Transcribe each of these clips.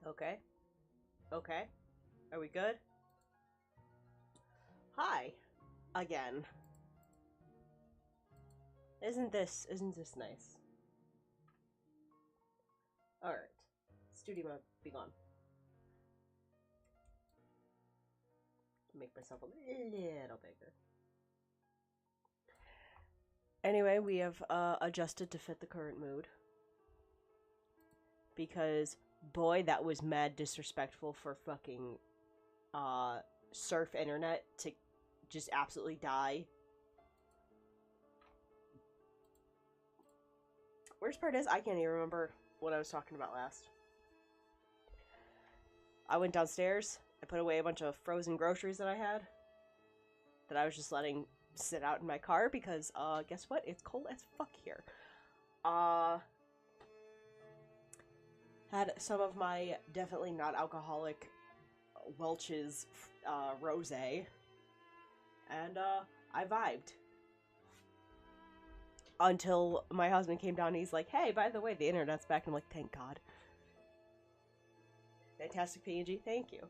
Okay. Okay. Are we good? Hi. Again. Isn't this nice? Alright. Studio mode, be gone. Make myself a little bigger. Anyway, we have adjusted to fit the current mood. Because, boy, that was mad disrespectful for fucking surf internet to just absolutely die. Worst part is, I can't even remember what I was talking about last. I went downstairs, I put away a bunch of frozen groceries that I had, that I was just letting sit out in my car, because, guess what? It's cold as fuck here. Had some of my definitely not alcoholic Welch's rosé, and I vibed. Until my husband came down and he's like, hey, by the way, the internet's back. And I'm like, thank God. Fantastic PNG, thank you.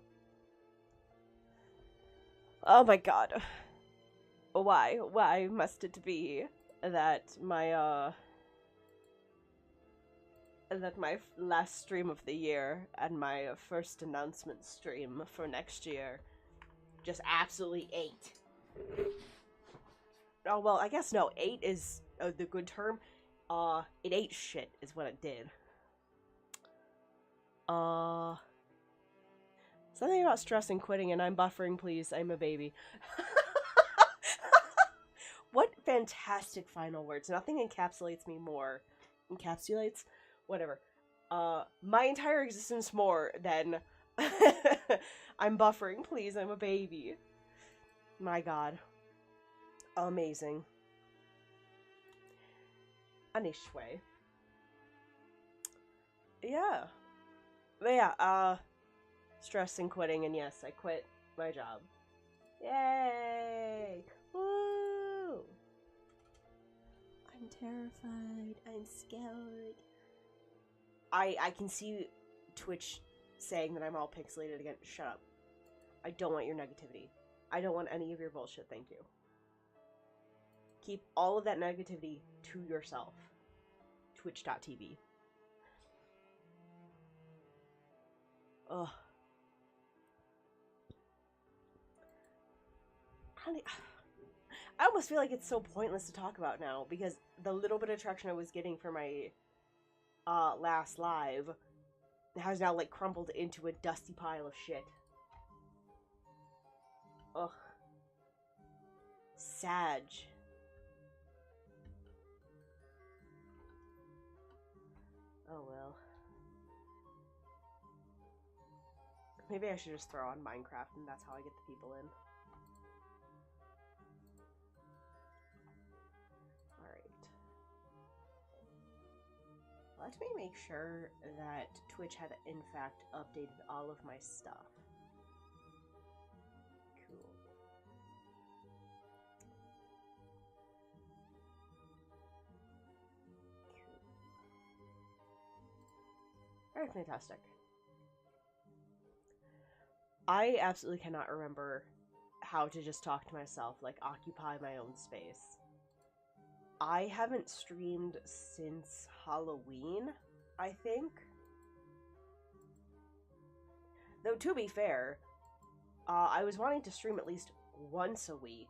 Oh my God. Why must it be that my last stream of the year and my first announcement stream for next year just absolutely ate? Oh, well, I guess no, ate is the good term. It ate shit is what it did. Something about stress and quitting, and I'm buffering, please. I'm a baby. What fantastic final words. Nothing encapsulates me more. Encapsulates? Whatever. My entire existence more than I'm buffering, please. I'm a baby. My God. Amazing. Anishwe. Yeah. But yeah, stress and quitting, and yes, I quit my job. Yay! Woo! I'm terrified. I'm scared. I can see Twitch saying that I'm all pixelated again. Shut up. I don't want your negativity. I don't want any of your bullshit, thank you. Keep all of that negativity to yourself. Twitch.tv. Ugh. I almost feel like it's so pointless to talk about now, because the little bit of traction I was getting for my last live has now, like, crumbled into a dusty pile of shit. Ugh. Sag. Oh well. Maybe I should just throw on Minecraft and that's how I get the people in. Alright. Let me make sure that Twitch had in fact updated all of my stuff. Cool. Very fantastic. I absolutely cannot remember how to just talk to myself, like occupy my own space. I haven't streamed since Halloween, I think. Though, to be fair, I was wanting to stream at least once a week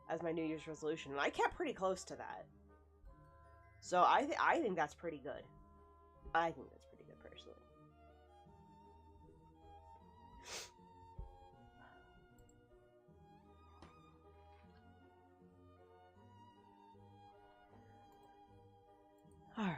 as my New Year's resolution, and I kept pretty close to that. So I think that's pretty good. I think that's pretty good, personally. Alright.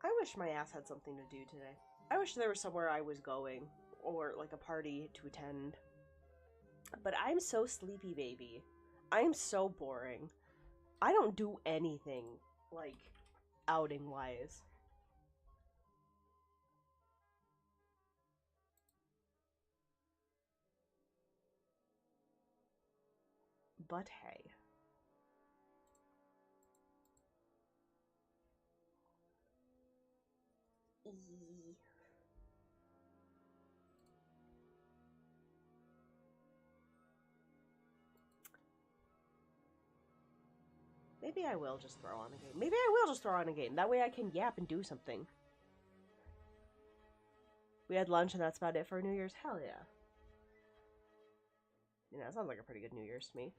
I wish my ass had something to do today. I wish there was somewhere I was going, or like a party to attend. But I'm so sleepy, baby. I'm so boring. I don't do anything, like, outing-wise. But hey. Maybe I will just throw on a game. Maybe I will just throw on a game. That way I can yap and do something. We had lunch and that's about it for New Year's. Hell yeah. You know, that sounds like a pretty good New Year's to me.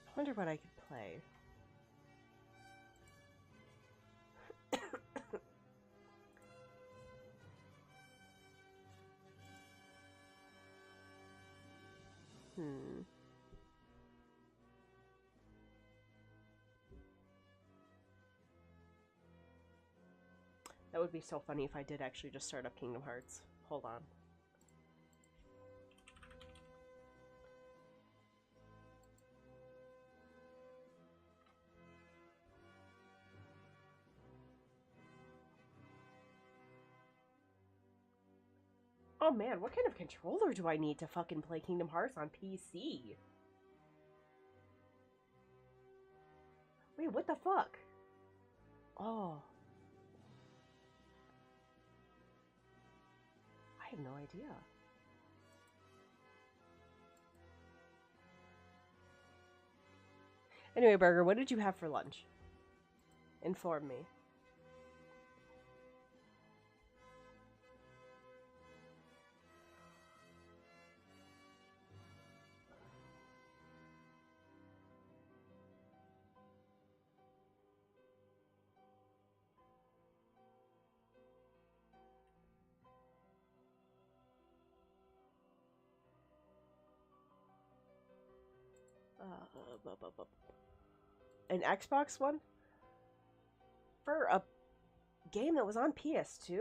I wonder what I could play. That would be so funny if I did actually just start up Kingdom Hearts. Hold on. Oh man, what kind of controller do I need to fucking play Kingdom Hearts on PC? Wait, what the fuck? Oh. I have no idea. Anyway, Burger, what did you have for lunch? Inform me. An Xbox One? For a game that was on PS2?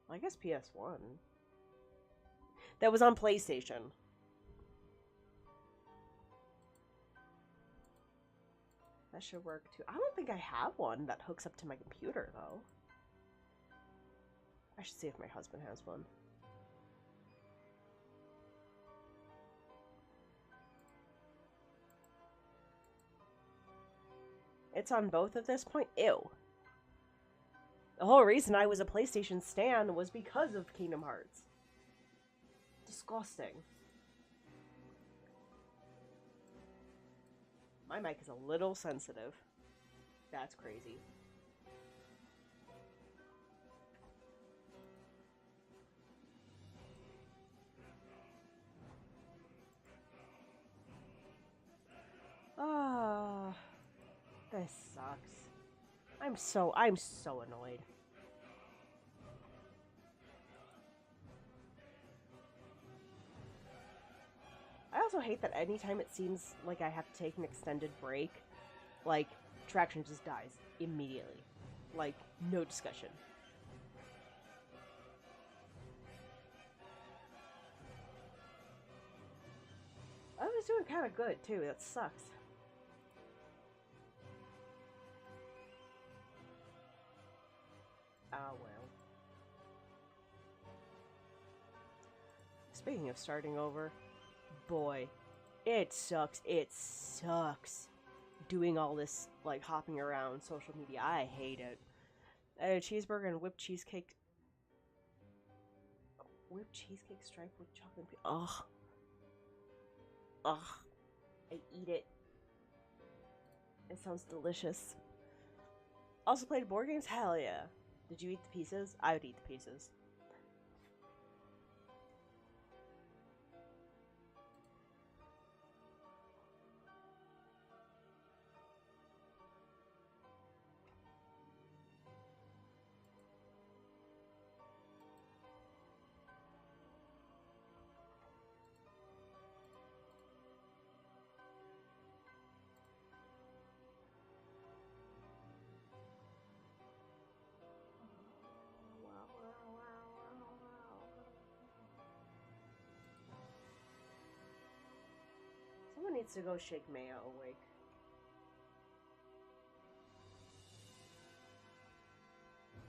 Well, I guess PS1. That was on PlayStation. That should work too. I don't think I have one that hooks up to my computer, though. I should see if my husband has one. It's on both at this point? Ew. The whole reason I was a PlayStation stan was because of Kingdom Hearts. Disgusting. My mic is a little sensitive. That's crazy. Ah, this sucks. I'm so annoyed. I also hate that anytime it seems like I have to take an extended break, like, traction just dies immediately. Like, no discussion. I was doing kind of good, too. That sucks. Oh, well. Speaking of starting over, boy, it sucks. It sucks. Doing all this, like, hopping around social media. I hate it. A cheeseburger and whipped cheesecake. Whipped cheesecake stripe with chocolate. Ugh. Ugh. I eat it. It sounds delicious. Also played board games? Hell yeah. Did you eat the pieces? I would eat the pieces. needs to go shake Maya awake.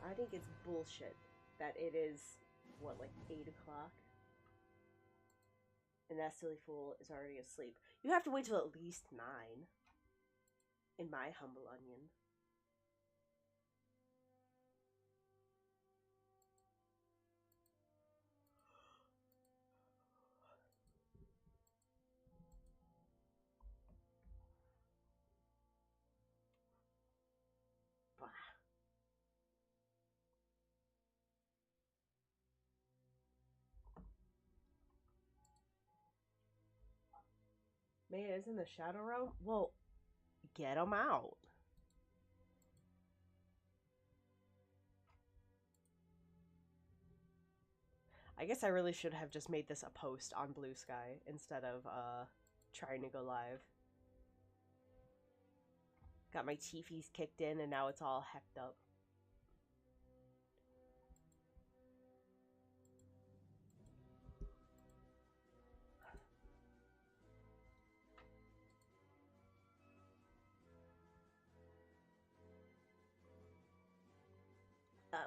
I think it's bullshit that it is, what, like 8 o'clock? And that silly fool is already asleep. You have to wait till at least 9. In my humble onion. Bah. Maya is in the shadow realm? Well, get him out. I guess I really should have just made this a post on Blue Sky instead of trying to go live. Got my teefies kicked in and now it's all hecked up.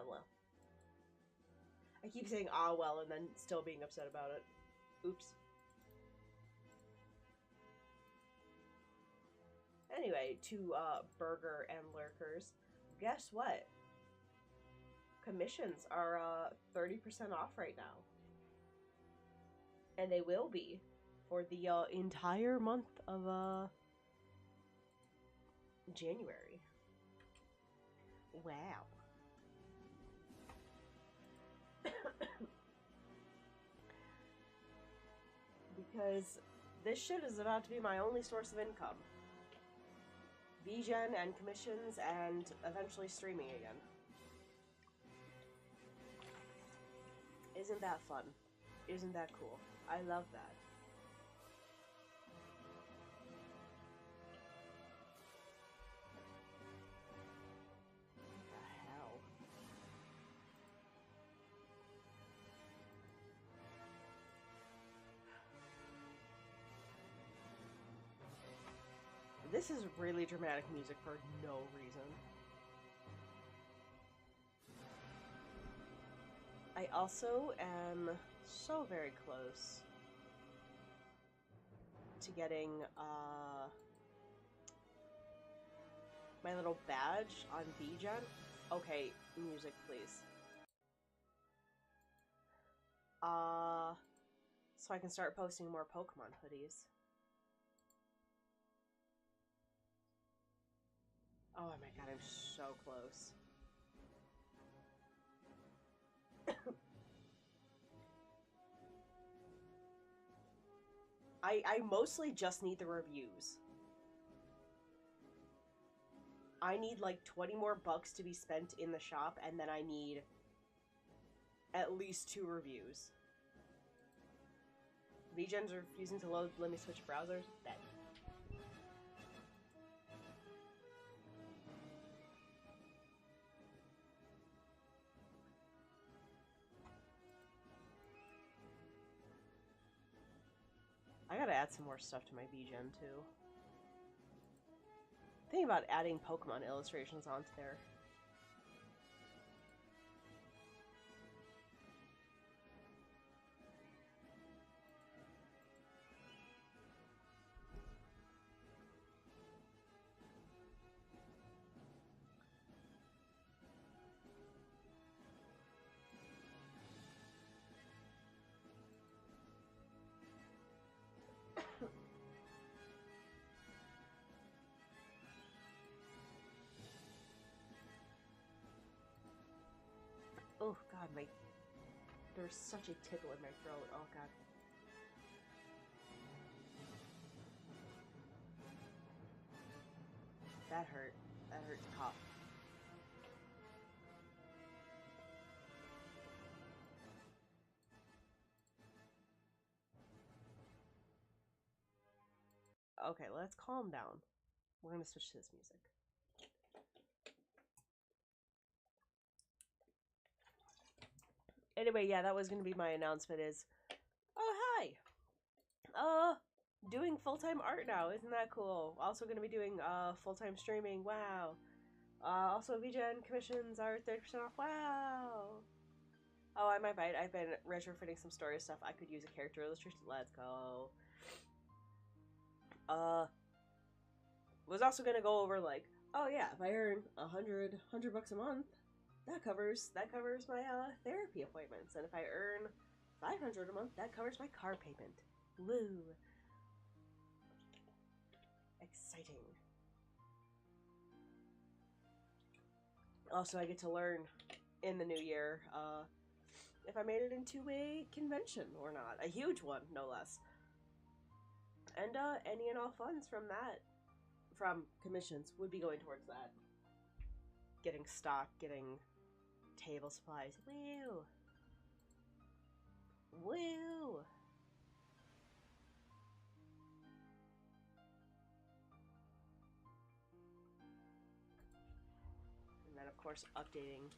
Well. I keep saying well and then still being upset about it. Oops. Anyway, to burger and lurkers, guess what? Commissions are 30% off right now. And they will be for the entire month of January. Wow. Because this shit is about to be my only source of income. VGen and commissions and eventually streaming again. Isn't that fun? Isn't that cool? I love that. What the hell? This is really dramatic music for no reason. I also am so very close to getting my little badge on VGen. Okay, music please. So I can start posting more Pokemon hoodies. Oh my god, I'm so close. I mostly just need the reviews. I need like 20 more bucks to be spent in the shop, and then I need at least 2 reviews. VGen's refusing to load. Let me switch browsers. Bet. I gotta add some more stuff to my VGen too. Thinking about adding Pokemon illustrations onto there. Oh god, there's such a tickle in my throat. Oh god. That hurt. That hurt to cough. Okay, let's calm down. We're gonna switch to this music. Anyway, yeah, that was gonna be my announcement is, oh, hi! doing full-time art now. Isn't that cool? Also going to be doing full-time streaming. Wow. Also, VGen commissions are 30% off. Wow. Oh, I might buy it. I've been retrofitting some story stuff. I could use a character illustration. Let's go. Was also gonna go over like, oh yeah, if I earn $100 bucks a month, that covers my therapy appointments, and if I earn $500 a month, that covers my car payment. Woo! Exciting. Also, I get to learn in the new year if I made it into a convention or not. A huge one, no less. And any and all funds from that, from commissions, would be going towards that. Getting stock, getting table supplies. Woo! Woo! And then, of course, updating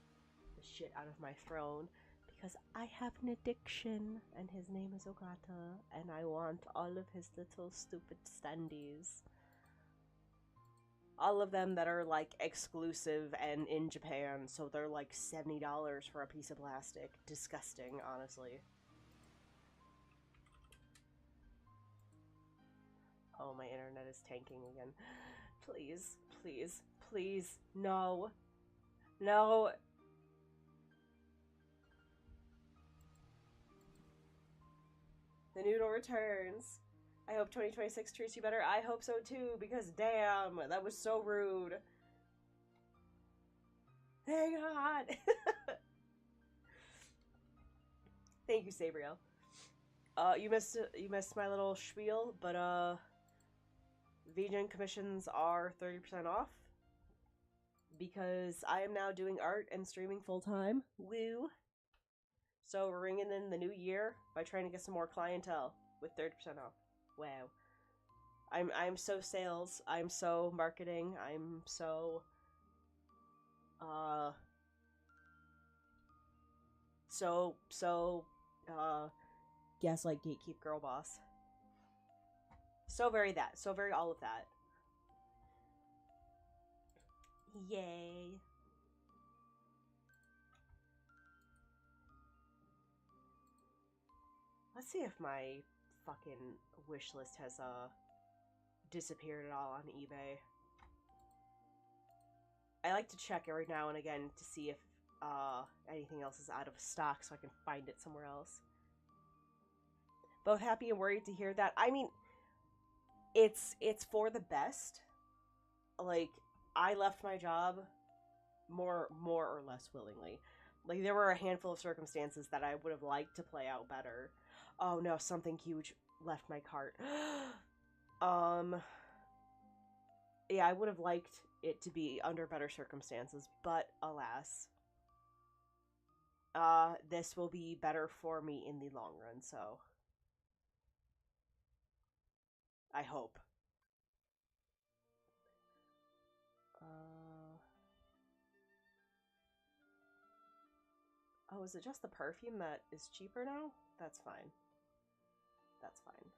the shit out of my throne. Because I have an addiction, and his name is Ogata, and I want all of his little stupid standees. All of them that are, like, exclusive and in Japan, so they're, like, $70 for a piece of plastic. Disgusting, honestly. Oh, my internet is tanking again. Please, please, please, no. No. The noodle returns. I hope 2026 treats you better. I hope so too, because damn, that was so rude. Hang on. Thank you, Sabriel. You missed my little spiel, but VGen commissions are 30% off because I am now doing art and streaming full time. Woo! So we're ringing in the new year by trying to get some more clientele with 30% off. Wow. I'm so sales. I'm so marketing. I'm so gaslight gatekeep girl boss. So very that. So very all of that. Yay. Let's see if my fucking wish list has disappeared at all on eBay. I like to check every now and again to see if anything else is out of stock so I can find it somewhere else. Both happy and worried to hear that. I mean, it's for the best. Like, I left my job more or less willingly. Like, there were a handful of circumstances that I would have liked to play out better. Oh no, something huge left my cart. Yeah, I would have liked it to be under better circumstances, but alas. This will be better for me in the long run, so I hope. Oh, is it just the perfume that is cheaper now? That's fine. That's fine.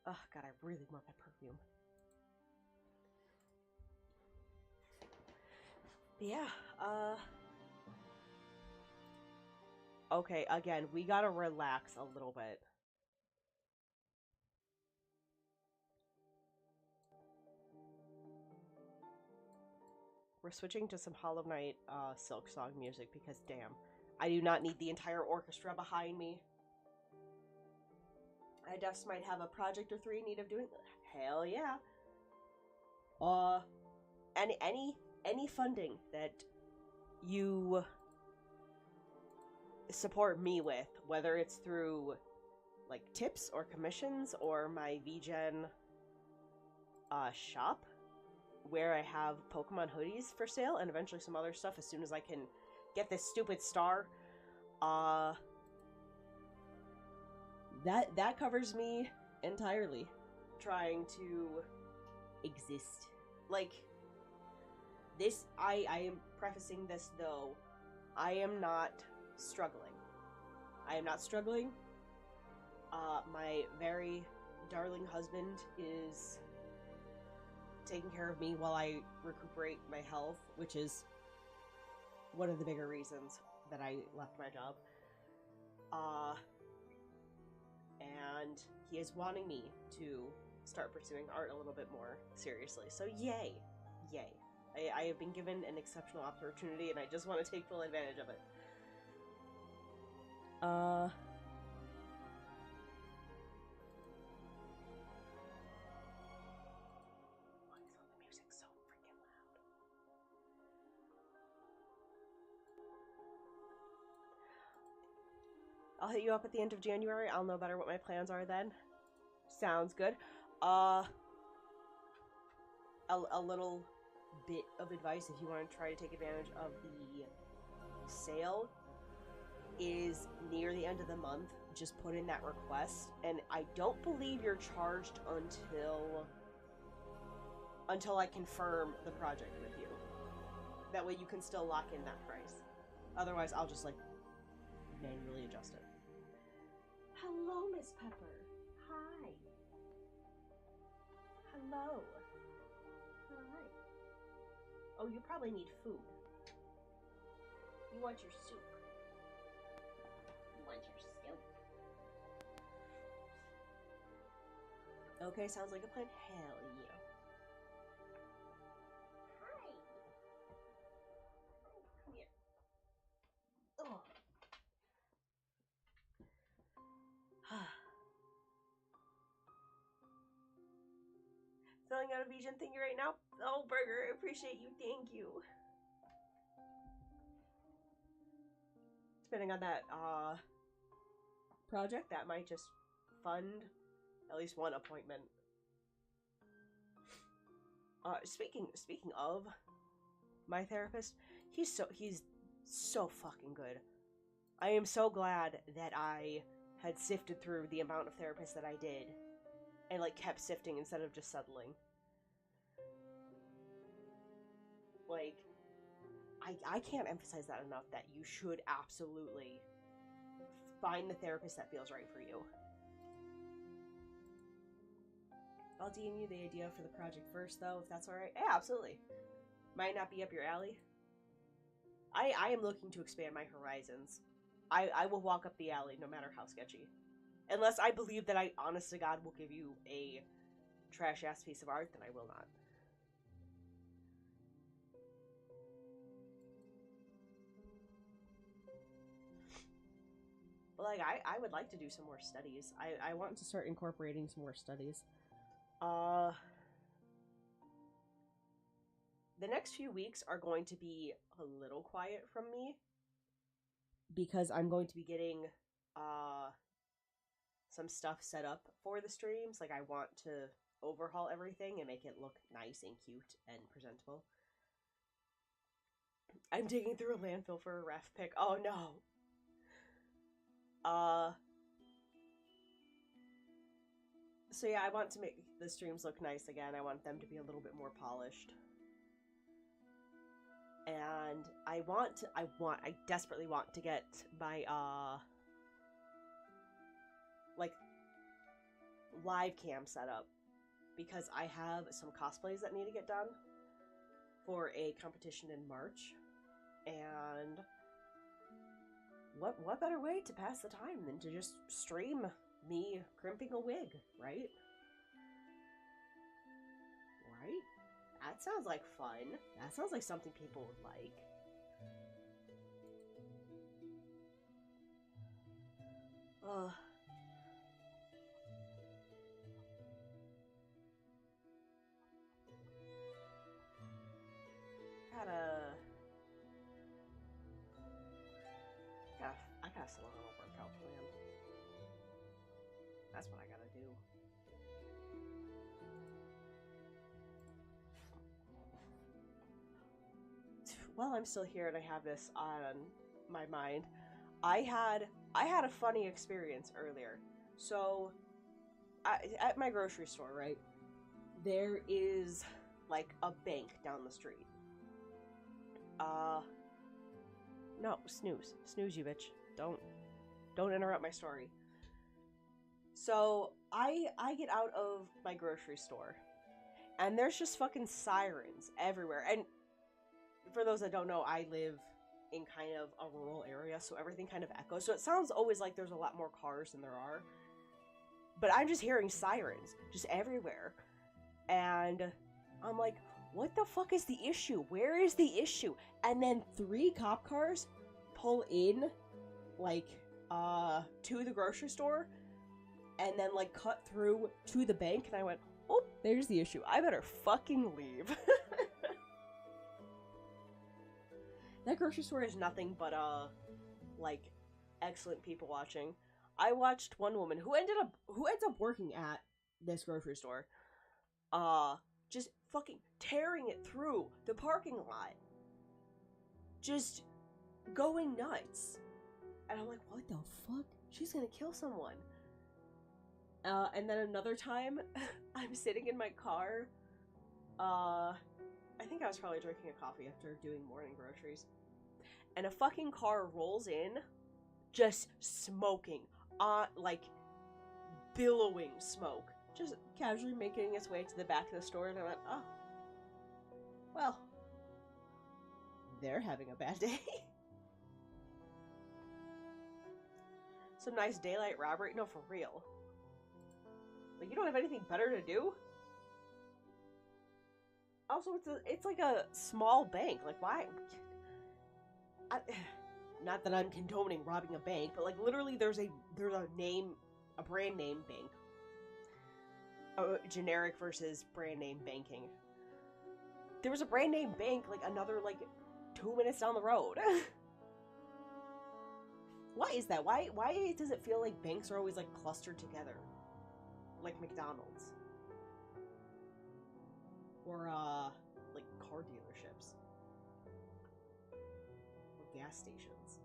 Oh, God, I really want that perfume. But yeah, okay, again, we gotta relax a little bit. We're switching to some Hollow Knight Silk Song music because, damn, I do not need the entire orchestra behind me. I just might have a project or three in need of doing. Hell yeah. Any funding that you support me with, whether it's through like tips or commissions or my VGen shop, where I have Pokemon hoodies for sale and eventually some other stuff as soon as I can get this stupid star. That covers me entirely. Trying to exist. Like, this, I am prefacing this though, I am not struggling. I am not struggling. My very darling husband is taking care of me while I recuperate my health, which is one of the bigger reasons that I left my job. And he is wanting me to start pursuing art a little bit more seriously. So yay. Yay. I have been given an exceptional opportunity and I just want to take full advantage of it. Oh, the music's so freaking loud. I'll hit you up at the end of January. I'll know better what my plans are then. Sounds good. A little bit of advice if you want to try to take advantage of the sale is near the end of the month. Just put in that request, and I don't believe you're charged until I confirm the project with you. That way you can still lock in that price. Otherwise, I'll just like manually adjust it. Hello, Miss Pepper. Hi. Hello. Hi. Oh, you probably need food. You want your soup. You want your soup. Okay, sounds like a plan. Hell yeah. Hi. Come here. Oh. Filling out a Vision thingy right now? Oh, Burger, I appreciate you. Thank you. Depending on that project, that might just fund at least one appointment. Speaking of my therapist, he's so fucking good. I am so glad that I had sifted through the amount of therapists that I did and like kept sifting instead of just settling. Like, I can't emphasize that enough, that you should absolutely find the therapist that feels right for you. I'll DM you the idea for the project first, though, if that's alright. Yeah, absolutely. Might not be up your alley. I am looking to expand my horizons. I will walk up the alley no matter how sketchy. Unless I believe that I, honest to God, will give you a trash-ass piece of art, then I will not. But, like, I would like to do some more studies. I want to start incorporating some more studies. The next few weeks are going to be a little quiet from me. Because I'm going to be getting, some stuff set up for the streams. Like, I want to overhaul everything and make it look nice and cute and presentable. I'm digging through a landfill for a ref pick. Oh, no. So yeah, I want to make the streams look nice again. I want them to be a little bit more polished. And I desperately want to get my, like, live cam set up. Because I have some cosplays that need to get done for a competition in March. And what better way to pass the time than to just stream me crimping a wig, right? Right? That sounds like fun. That sounds like something people would like. Ugh. I gotta settle on a workout plan. That's what I gotta do. While I'm still here and I have this on my mind, I had a funny experience earlier. So, at my grocery store, right, there is, like, a bank down the street. No, snooze, you bitch. Don't interrupt my story. So I get out of my grocery store, and there's just fucking sirens everywhere. And for those that don't know, I live in kind of a rural area, so everything kind of echoes. So it sounds always like there's a lot more cars than there are. But I'm just hearing sirens just everywhere. And I'm like, what the fuck is the issue? Where is the issue? And then 3 cop cars pull in, like, to the grocery store, and then, like, cut through to the bank. And I went, oh, there's the issue. I better fucking leave. That grocery store is nothing but, like, excellent people watching. I watched one woman who ends up working at this grocery store, just fucking tearing it through the parking lot. Just going nuts. And I'm like, what the fuck? She's gonna kill someone. And then another time, I'm sitting in my car, I think I was probably drinking a coffee after doing morning groceries. And a fucking car rolls in, just smoking, like, billowing smoke. Just casually making its way to the back of the store, and I went, oh. Well. They're having a bad day. Some nice daylight robbery? No, for real. Like, you don't have anything better to do? Also, it's like a small bank. Like, why? Not that I'm condoning robbing a bank, but, like, literally there's a brand name bank. Generic versus brand name banking. There was a brand name bank, like, another, like, 2 minutes down the road. Why is that? Why does it feel like banks are always, like, clustered together? Like McDonald's. Or, like, car dealerships. Or gas stations.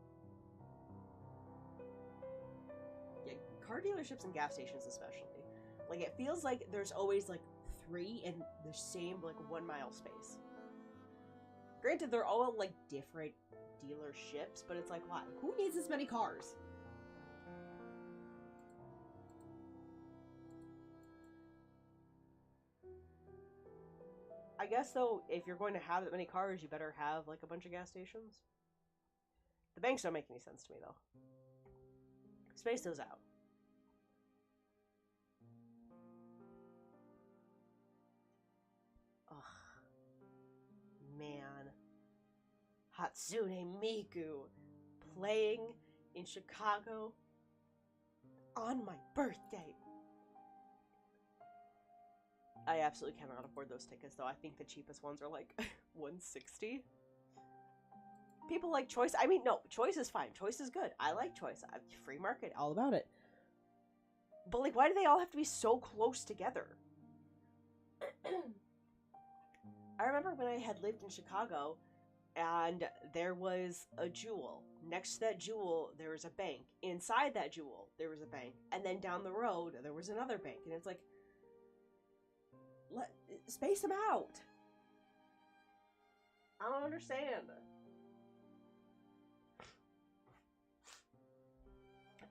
Yeah, car dealerships and gas stations especially. Like, it feels like there's always, like, 3 in the same, like, 1 mile space. Granted, they're all, like, different dealerships, but it's like, why? Who needs this many cars? I guess, though, if you're going to have that many cars, you better have, like, a bunch of gas stations. The banks don't make any sense to me, though. Space those out. Ugh. Man. Hatsune Miku playing in Chicago on my birthday. I absolutely cannot afford those tickets, though. I think the cheapest ones are like $160. People like Choice. I mean, no, Choice is fine. Choice is good. I like Choice. Free market, all about it. But, like, why do they all have to be so close together? I remember when I had lived in Chicago, and there was a Jewel. Next to that Jewel, there was a bank. Inside that Jewel, there was a bank. And then down the road, there was another bank. And it's like, space them out. I don't understand.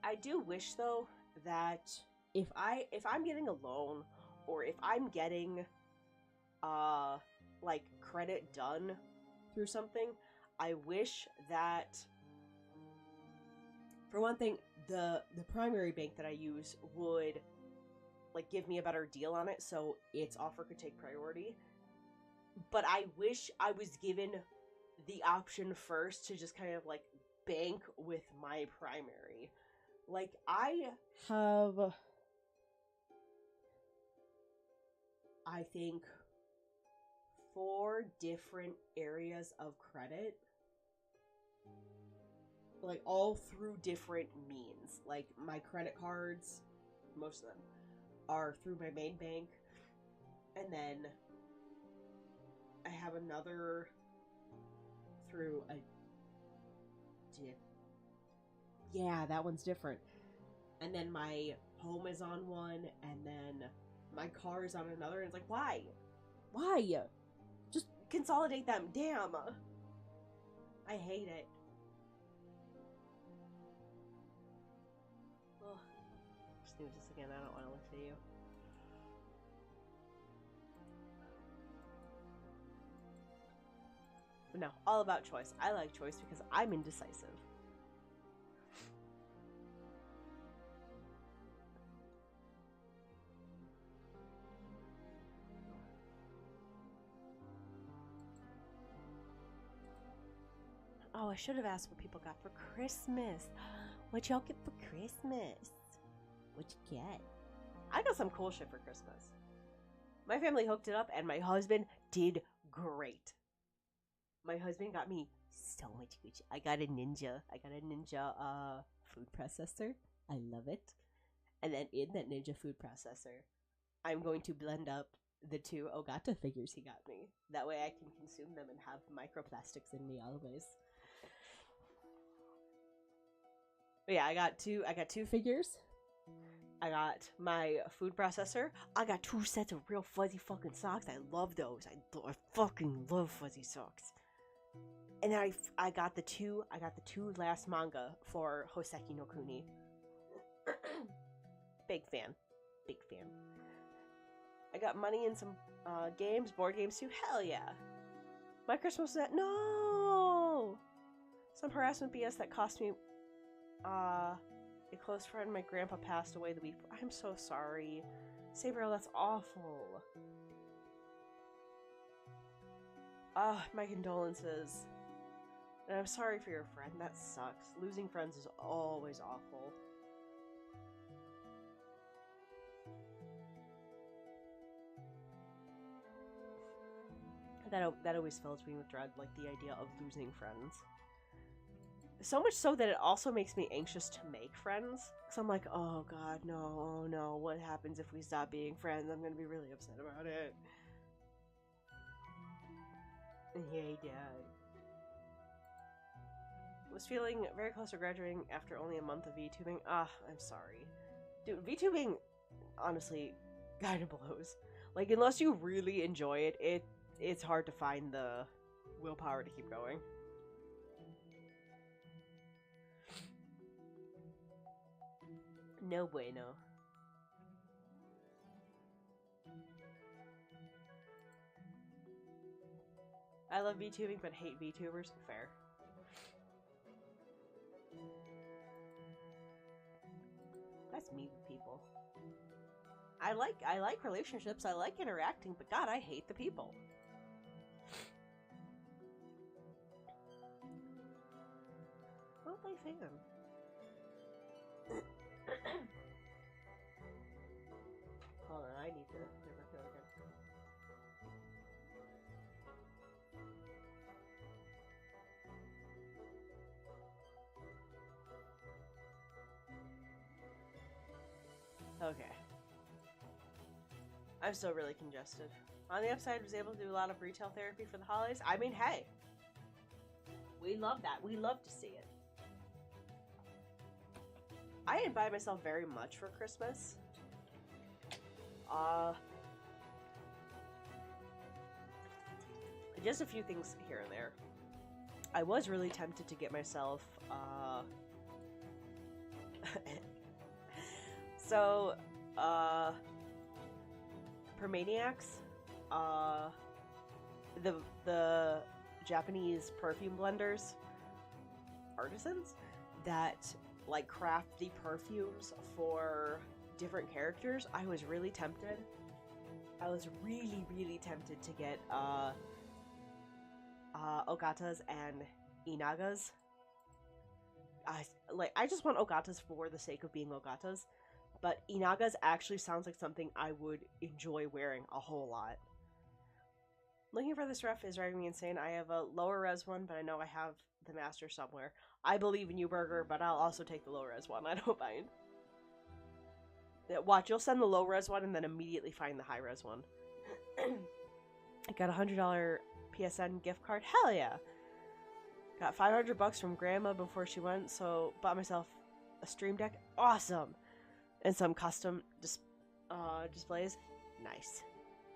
I do wish, though, that if I'm getting a loan, or if I'm getting like credit done through something, I wish that, for one thing, the primary bank that I use would, like, give me a better deal on it, so its offer could take priority. But I wish I was given the option first to just kind of, like, bank with my primary. Like, I have, I think, 4 different areas of credit, like, all through different means. Like, my credit cards, most of them, are through my main bank, and then I have another through a yeah, that one's different. And then my home is on one, and then my car is on another, and it's like, why? Why? Just consolidate them, damn! I hate it. Ugh. snooze this again. I don't want to listen to you. But no, all about choice. I like choice because I'm indecisive. Oh, I should have asked what people got for Christmas. What y'all get for Christmas? What you get? I got some cool shit for Christmas. My family hooked it up, and my husband did great. My husband got me so much good shit. I got a Ninja food processor. I love it. And then in that Ninja food processor, I'm going to blend up the 2 Ogata figures he got me. That way I can consume them and have microplastics in me always. But yeah, I got two figures. I got my food processor. I got 2 sets of real fuzzy fucking socks. I love those. I fucking love fuzzy socks. And then I got the two last manga for Hoseki no Kuni. Big fan. I got money in some games, board games too. Hell yeah. My Christmas was at no. Some harassment BS that cost me a close friend. My grandpa passed away the week before. I'm so sorry. Sabriel, that's awful. My condolences. And I'm sorry for your friend. That sucks. Losing friends is always awful. That always fills me with dread, like the idea of losing friends. So much so that it also makes me anxious to make friends. Because I'm like, oh god, no, oh no, what happens if we stop being friends? I'm gonna be really upset about it. Yeah, he died. Was feeling very close to graduating after only a month of VTubing. I'm sorry. Dude, VTubing, honestly, kinda blows. Like, unless you really enjoy it, it's hard to find the willpower to keep going. No bueno. I love VTubing but hate VTubers. Fair. That's me with people. I like relationships, I like interacting, but god, I hate the people. Well, my fan. Hold on, I need to clear my throat again. Okay. I'm still really congested. On the upside, I was able to do a lot of retail therapy for the holidays. I mean, hey. We love that. We love to see it. I didn't buy myself very much for Christmas. Just a few things here and there. I was really tempted to get myself, Permaniacs, the Japanese perfume blenders, artisans, that, like, craft the perfumes for different characters. I was really tempted. I was really, really tempted to get, Ogatas and Inagas. I just want Ogatas for the sake of being Ogatas, but Inagas actually sounds like something I would enjoy wearing a whole lot. Looking for this ref is driving me insane. I have a lower res one, but I know I have the master somewhere. I believe in you, Burger, but I'll also take the low res one. I don't mind. Watch, you'll send the low res one and then immediately find the high res one. I got a $100 PSN gift card. Hell yeah! Got $500 from Grandma before she went, so bought myself a Stream Deck. Awesome! And some custom displays. Nice.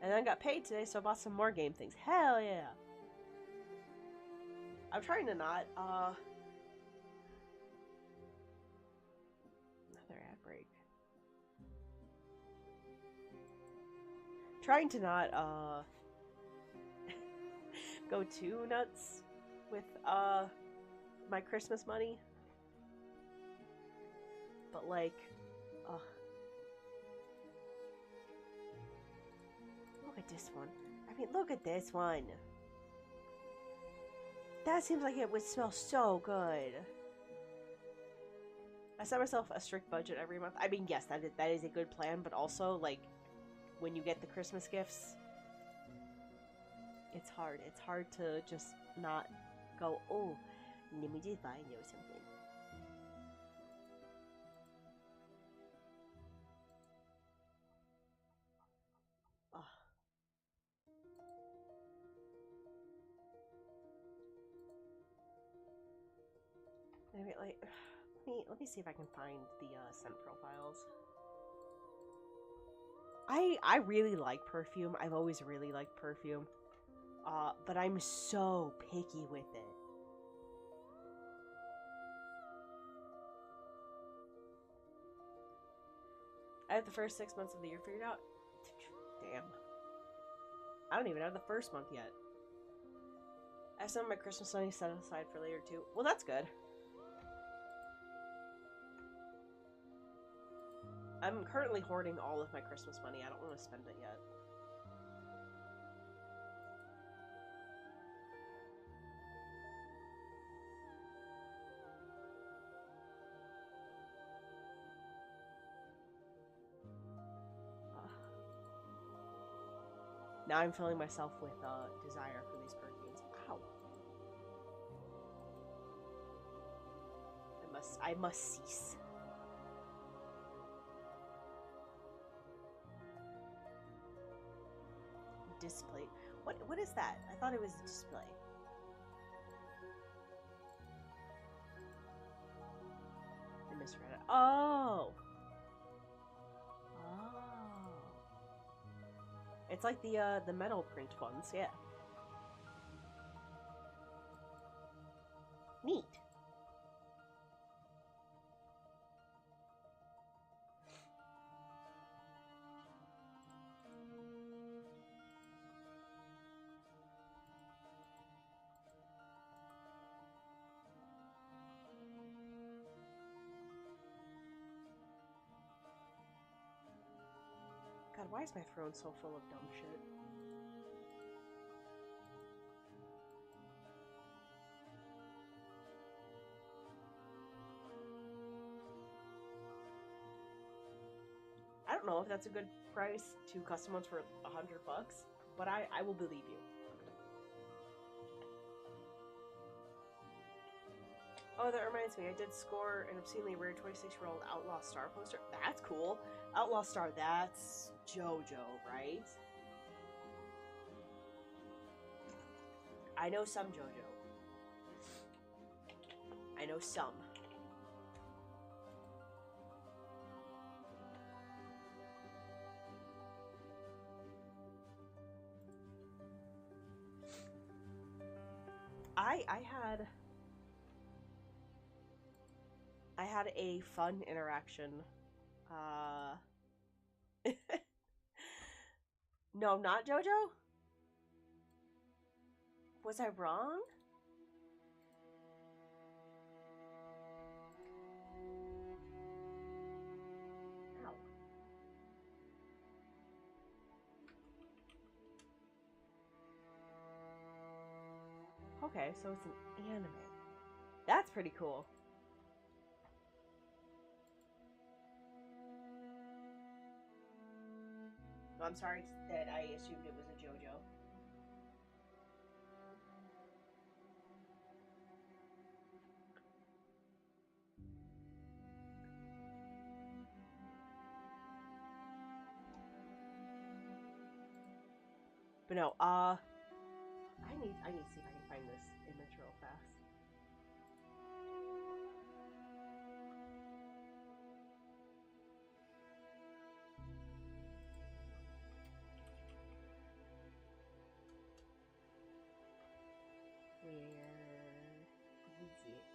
And then got paid today, so I bought some more game things. Hell yeah! I'm trying to not, another ad break. trying to not go too nuts with my Christmas money. But like, look at this one. I mean, look at this one. That seems like it would smell so good. I set myself a strict budget every month. I mean, yes, that is a good plan, but also, like, when you get the Christmas gifts, it's hard. It's hard to just not go, oh, let me just buy you something. Maybe, like, let me see if I can find the scent profiles. I really like perfume. I've always really liked perfume. But I'm so picky with it. I have the first 6 months of the year figured out. Damn. I don't even have the first month yet. I have some of my Christmas money set aside for later too. Well, that's good. I'm currently hoarding all of my Christmas money. I don't want to spend it yet. Now I'm filling myself with desire for these perfumes. Ow. I must cease. Display. What is that? I thought it was a display. I misread it. Oh. Oh. It's like the metal print ones, yeah. Neat. God, why is my throne so full of dumb shit? I don't know if that's a good price to custom ones for $100, but I will believe you. Oh, that reminds me, I did score an obscenely rare 26-year-old Outlaw Star poster. That's cool. Outlaw Star, that's JoJo, right? I know some JoJo. I know some. I had a fun interaction. No, not JoJo? Was I wrong? Ow. Okay, so it's an anime. That's pretty cool. I'm sorry that I assumed it was a JoJo. But no, I need to see if I can find this image real fast. Where is it?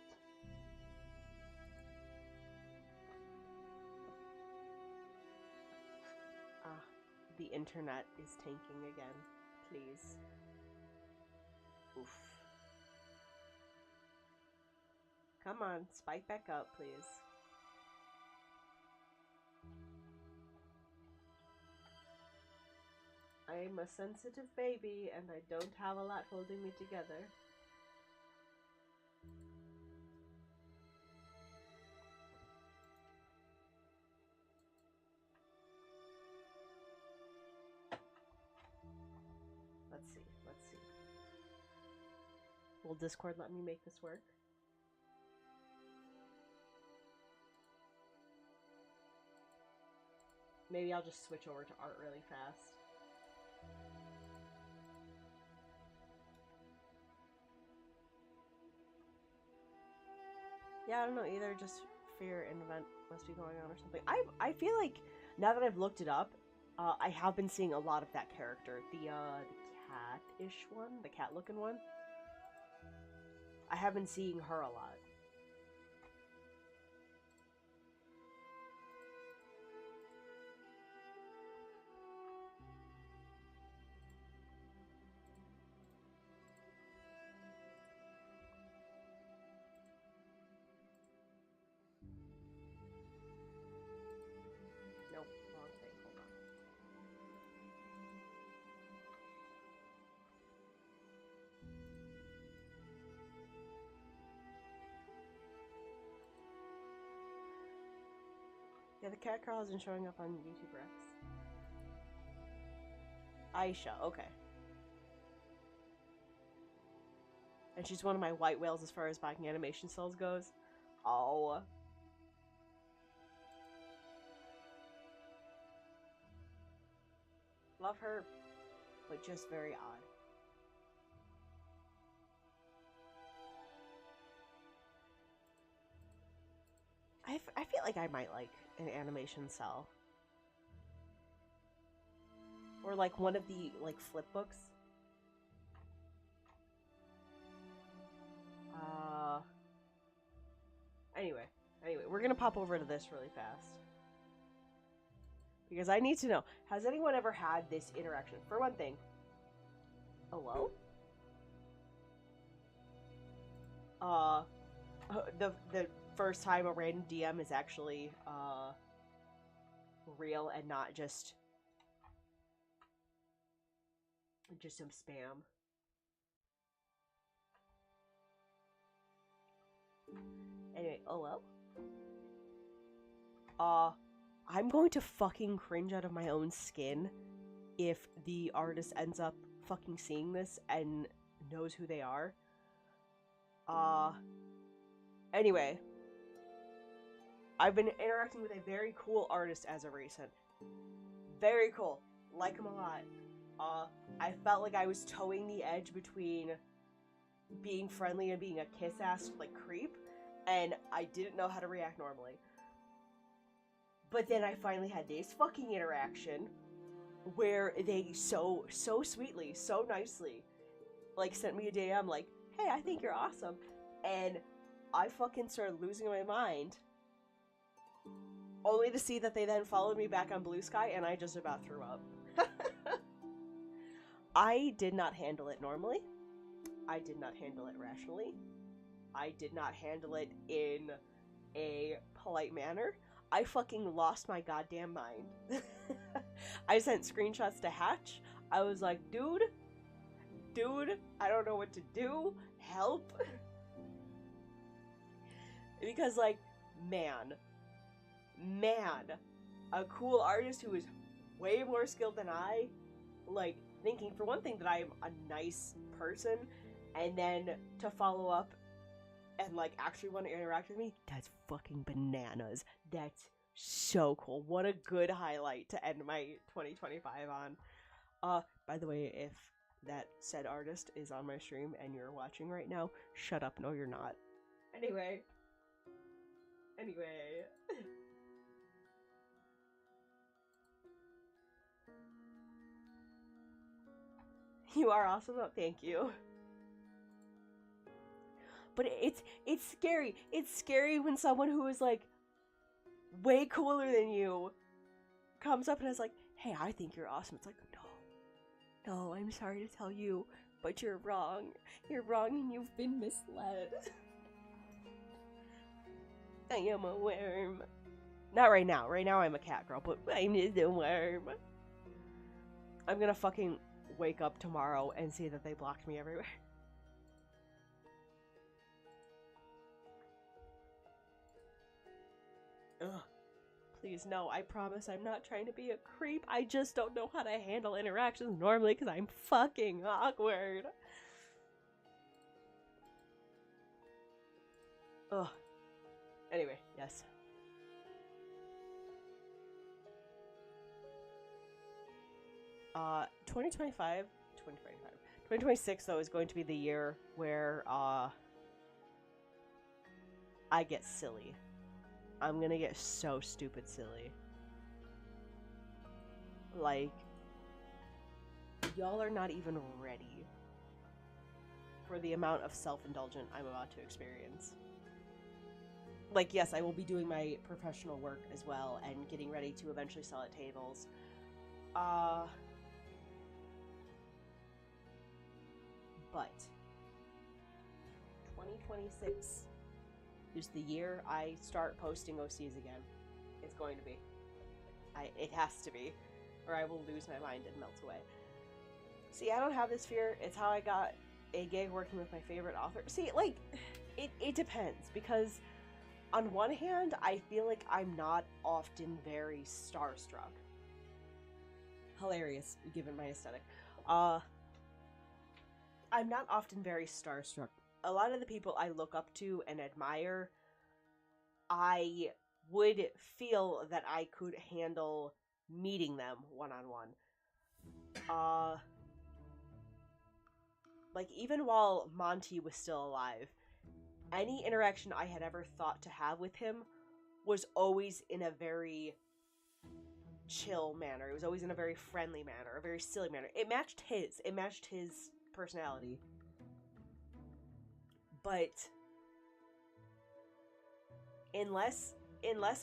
the internet is tanking again. Please. Oof. Come on, spike back up, please. I'm a sensitive baby and I don't have a lot holding me together. Let's see. Will Discord let me make this work? Maybe I'll just switch over to art really fast. Yeah, I don't know either. Just fear an event must be going on or something. I feel like now that I've looked it up, I have been seeing a lot of that character. The cat-ish one, the cat-looking one. I have been seeing her a lot. Nope, wrong thing. Hold on. Yeah, the cat girl isn't showing up on YouTube Rex. Aisha, okay. And she's one of my white whales as far as backing animation cells goes. Oh. Love her, but just very odd. I feel like I might like an animation cell. Or like one of the like flip books. Anyway, we're gonna pop over to this really fast. Because I need to know, has anyone ever had this interaction? For one thing, hello? The first time a random DM is actually, real and not just some spam. Anyway, hello? I'm going to fucking cringe out of my own skin if the artist ends up fucking seeing this and knows who they are. Anyway. I've been interacting with a very cool artist as of recent. Very cool. Like him a lot. I felt like I was towing the edge between being friendly and being a kiss-ass, like, creep, and I didn't know how to react normally. But then I finally had this fucking interaction where they so sweetly, so nicely, like, sent me a DM like, hey, I think you're awesome. And I fucking started losing my mind. Only to see that they then followed me back on Blue Sky and I just about threw up. I did not handle it normally. I did not handle it rationally. I did not handle it in a polite manner. I fucking lost my goddamn mind. I sent screenshots to Hatch. I was like, dude, I don't know what to do. Help. Because, like, man, a cool artist who is way more skilled than I, like, thinking, for one thing, that I am a nice person, and then to follow up and, like, actually want to interact with me, that's fucking bananas. That's so cool. What a good highlight to end my 2025 on. By the way, if that said artist is on my stream and you're watching right now, shut up. No, you're not. Anyway. You are awesome. Oh, thank you. But it's scary. It's scary when someone who is, like, way cooler than you comes up and is like, hey, I think you're awesome. It's like, no, I'm sorry to tell you, but you're wrong. You're wrong and you've been misled. I am a worm. Not right now. Right now I'm a cat girl, but I'm just a worm. I'm gonna fucking wake up tomorrow and see that they blocked me everywhere. Ugh. Please, no, I promise I'm not trying to be a creep. I just don't know how to handle interactions normally because I'm fucking awkward. Ugh. Anyway, yes. Uh, 2026 though is going to be the year where I get silly. I'm gonna get so stupid silly. Like, y'all are not even ready for the amount of self-indulgent I'm about to experience. Like, yes, I will be doing my professional work as well and getting ready to eventually sell at tables. But 2026 is the year I start posting OCs again. It's going to be. It has to be, or I will lose my mind and melt away. See, I don't have this fear. It's how I got a gig working with my favorite author. See, like, it depends, because on one hand, I feel like I'm not often very starstruck. Hilarious, given my aesthetic. I'm not often very starstruck. A lot of the people I look up to and admire, I would feel that I could handle meeting them one-on-one. Like, even while Monty was still alive, any interaction I had ever thought to have with him was always in a very chill manner. It was always in a very friendly manner, a very silly manner. It matched his personality. But unless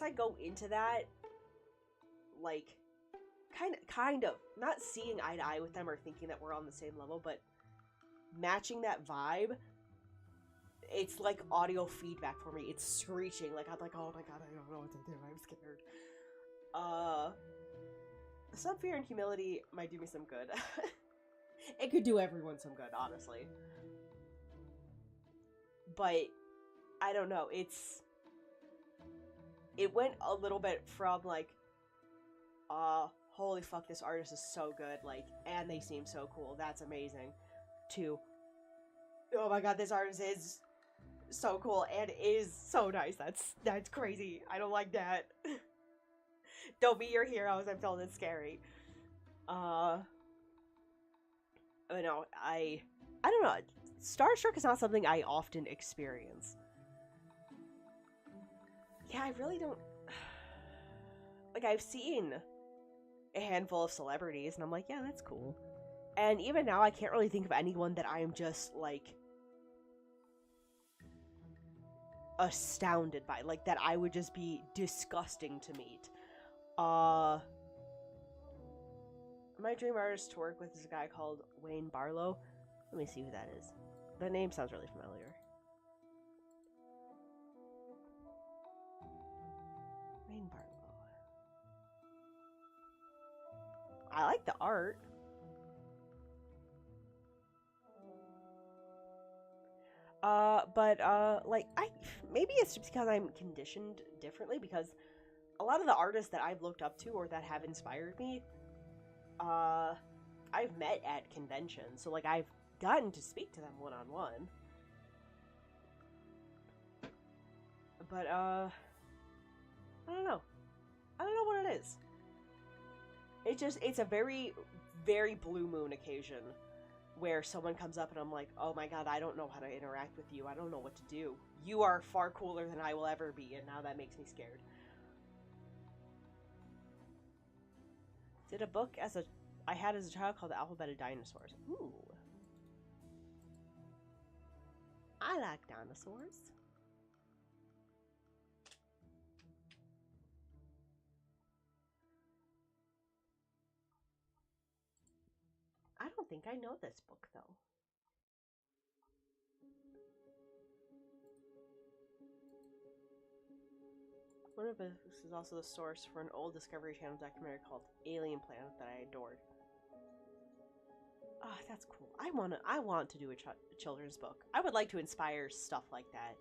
I go into that, like, kind of not seeing eye to eye with them or thinking that we're on the same level, but matching that vibe, it's like audio feedback for me. It's screeching. Like, I'm like, oh my god, I don't know what to do. I'm scared. Some fear and humility might do me some good. It could do everyone some good, honestly. But I don't know. It went a little bit from like, holy fuck, this artist is so good, like, and they seem so cool. That's amazing. To, oh my god, this artist is so cool and is so nice. That's crazy. I don't like that. Don't be your heroes. I'm told it's scary. I know, I don't know. Starstruck is not something I often experience. Yeah, I really don't. Like, I've seen a handful of celebrities, and I'm like, yeah, that's cool. And even now, I can't really think of anyone that I'm just, like, astounded by. Like, that I would just be disgusting to meet. My dream artist to work with is a guy called Wayne Barlow. Let me see who that is. That name sounds really familiar. Wayne Barlow. I like the art. Like, maybe it's just because I'm conditioned differently, because a lot of the artists that I've looked up to or that have inspired me, I've met at conventions, so, like, I've gotten to speak to them one-on-one. But, I don't know. I don't know what it is. It's a very, very blue moon occasion where someone comes up and I'm like, oh my god, I don't know how to interact with you. I don't know what to do. You are far cooler than I will ever be, and now that makes me scared. Did a book I had as a child called The Alphabet of Dinosaurs. Ooh. I like dinosaurs. think I know this book, though. This is also the source for an old Discovery Channel documentary called Alien Planet that I adored. Ah, that's cool. I want to do a children's book. I would like to inspire stuff like that.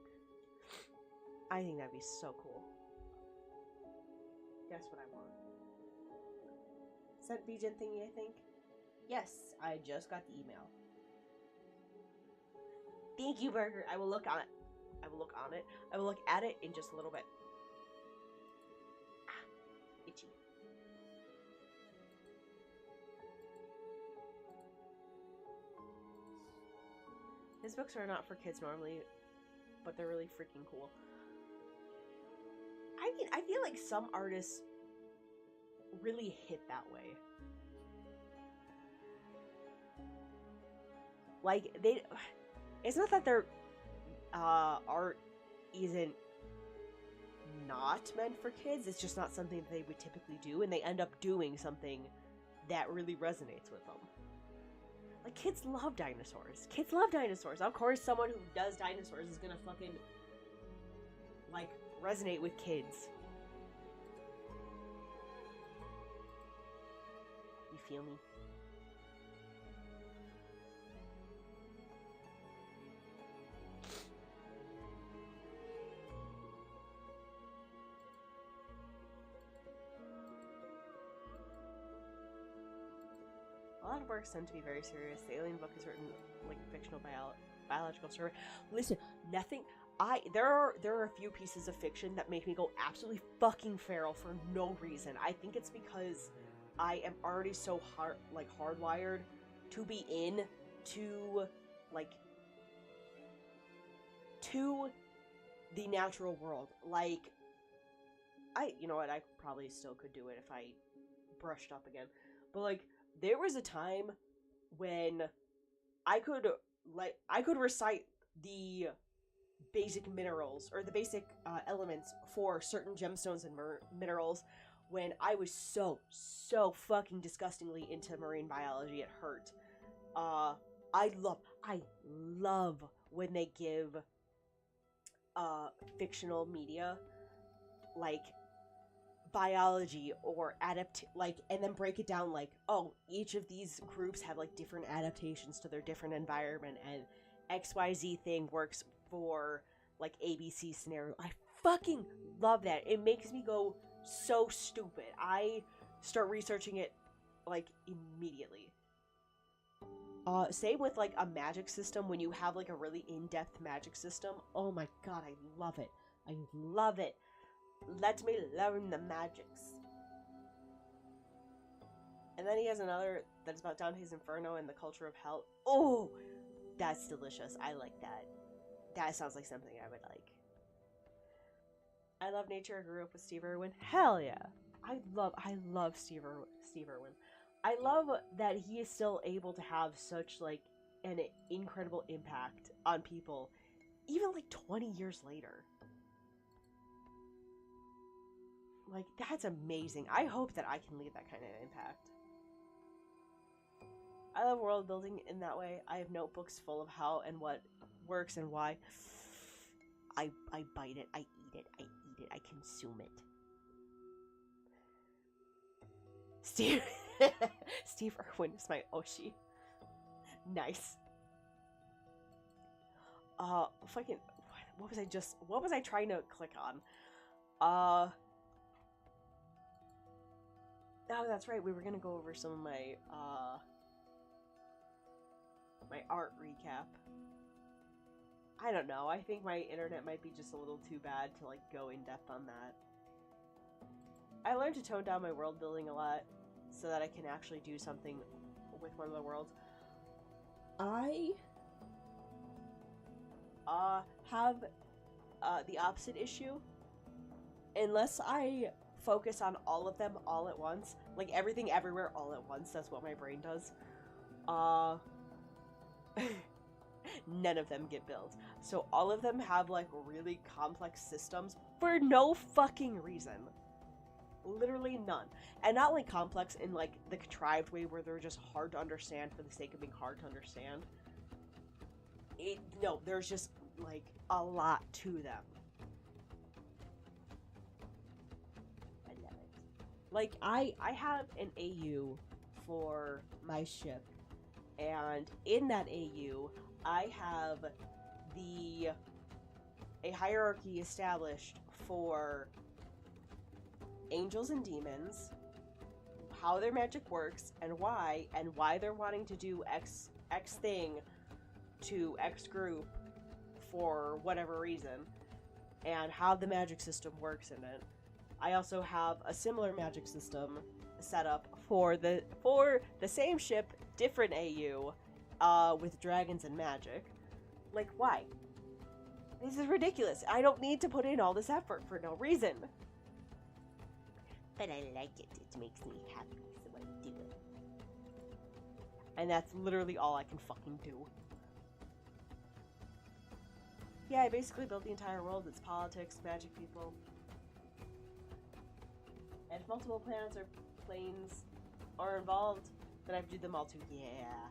I think that'd be so cool. Guess what I want? Sent Bijan thingy, I think. Yes, I just got the email. Thank you, Burger. I will look on it. I will look on it. I will look at it in just a little bit. Ah, itchy. His books are not for kids normally, but they're really freaking cool. I feel like some artists really hit that way. Like, it's not that their art isn't not meant for kids, it's just not something that they would typically do, and they end up doing something that really resonates with them. Like, kids love dinosaurs. Kids love dinosaurs. Of course, someone who does dinosaurs is gonna fucking, like, resonate with kids. You feel me? A lot of works tend to be very serious. The Alien book is written like a fictional biological story. Listen, nothing. There are a few pieces of fiction that make me go absolutely fucking feral for no reason. I think it's because I am already so hardwired to be to the natural world. Like, you know what? I probably still could do it if I brushed up again. But like, there was a time when I could recite the basic minerals or the basic elements for certain gemstones and minerals when I was so fucking disgustingly into marine biology. It hurt. I love when they give fictional media like biology or and then break it down like, oh, each of these groups have like different adaptations to their different environment, and XYZ thing works for like ABC scenario. I fucking love that. It makes me go so stupid. I start researching it like immediately. Same with like a magic system. When you have like a really in-depth magic system, oh my god, I love it. I love it. Let me learn the magics. And then he has another that's about Dante's Inferno and the culture of hell. Oh, that's delicious. I like that. That sounds like something I would like. I love nature. I grew up with Steve Irwin. Hell yeah. I love Steve Irwin. I love that he is still able to have such like an incredible impact on people even like 20 years later. Like, that's amazing. I hope that I can leave that kind of impact. I love world building in that way. I have notebooks full of how and what works and why. I bite it. I eat it. I eat it. I consume it. Steve Irwin is my Oshi. Nice. Fucking, what was I trying to click on? Oh, that's right. We were gonna go over some of my my art recap. I don't know. I think my internet might be just a little too bad to like go in depth on that. I learned to tone down my world building a lot so that I can actually do something with one of the worlds. I have the opposite issue. Unless I focus on all of them all at once, like everything everywhere all at once, that's what my brain does, none of them get built. So all of them have like really complex systems for no fucking reason. Literally none. And not like complex in like the contrived way where they're just hard to understand for the sake of being hard to understand. No, there's just like a lot to them. I love it. Like I have an AU for my ship, and in that AU I have a hierarchy established for angels and demons, how their magic works, and why they're wanting to do X thing to X group for whatever reason, and how the magic system works in it. I also have a similar magic system set up for the same ship, different AU, with dragons and magic. Like, why? This is ridiculous. I don't need to put in all this effort for no reason. But I like it. It makes me happy, so I do it. And that's literally all I can fucking do. Yeah, I basically built the entire world. It's politics, magic people. And if multiple planets or planes are involved, then I have to do them all too. Yeah.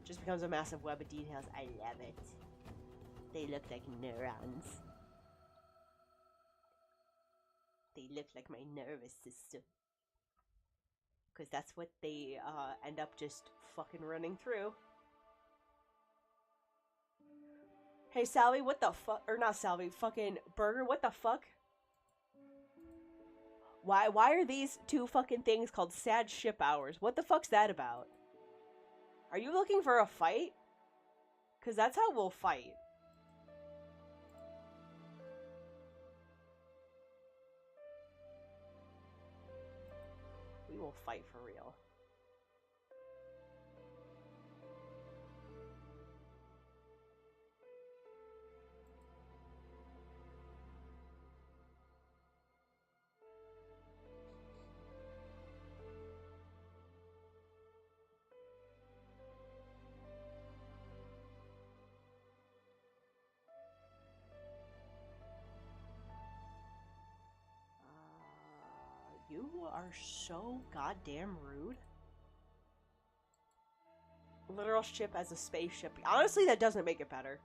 Just becomes a massive web of details. I love it. They look like neurons. They look like my nervous system. Because that's what they end up just fucking running through. Hey, Salvi, what the fuck? Or not Salvi, fucking Burger, what the fuck? Why are these two fucking things called sad ship hours? What the fuck's that about? Are you looking for a fight? Because that's how we'll fight. We will fight for real. You are so goddamn rude. Literal ship as a spaceship. Honestly, that doesn't make it better.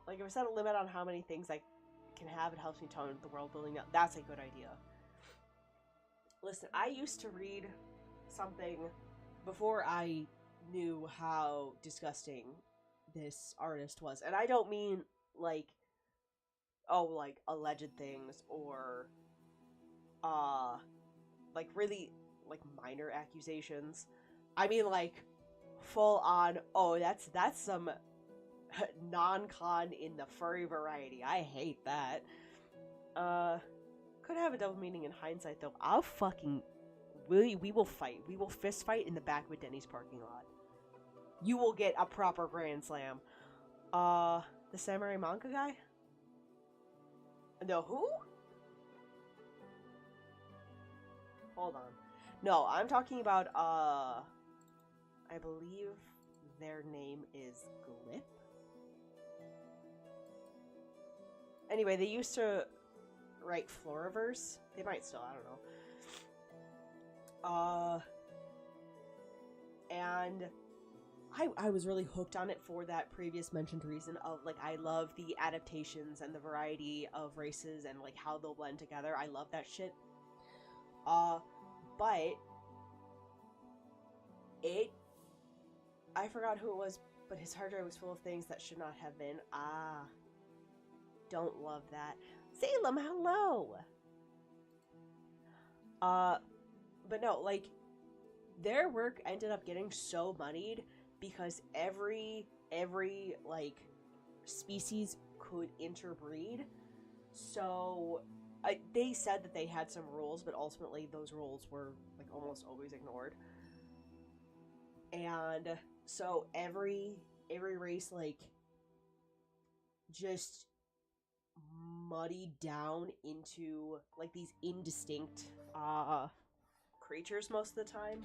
Like, if I set a limit on how many things I can have, it helps me tone the world building up. That's a good idea. Listen, I used to read something before I knew how disgusting this artist was. And I don't mean, like, oh, like, alleged things or, like, really, like, minor accusations. I mean, like, full on, oh, that's some non-con in the furry variety. I hate that. Could have a double meaning in hindsight, though. I'll fucking... We will fight. We will fist fight in the back of a Denny's parking lot. You will get a proper grand slam. The samurai manga guy? No, who? Hold on. No, I'm talking about, I believe their name is Glip? Anyway, they used to write Floriverse. They might still, I don't know. And I was really hooked on it for that previous mentioned reason of, like, I love the adaptations and the variety of races and, like, how they'll blend together. I love that shit. But I forgot who it was, but his hard drive was full of things that should not have been. Don't love that. Salem, hello! But no, like, their work ended up getting so moneyed because every like, species could interbreed. So, they said that they had some rules, but ultimately those rules were, like, almost always ignored. And so every race, like, just muddied down into, like, these indistinct creatures most of the time.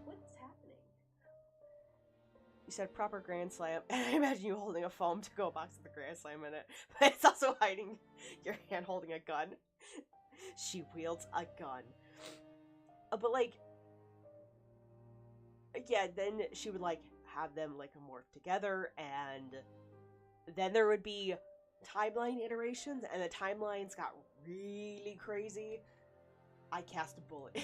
What's happening? You said proper Grand Slam, and I imagine you holding a foam to go box with the Grand Slam in it. But it's also hiding your hand holding a gun. She wields a gun. But like, yeah, then she would like have them like morph together, and then there would be timeline iterations, and the timelines got really crazy. I cast a bullet.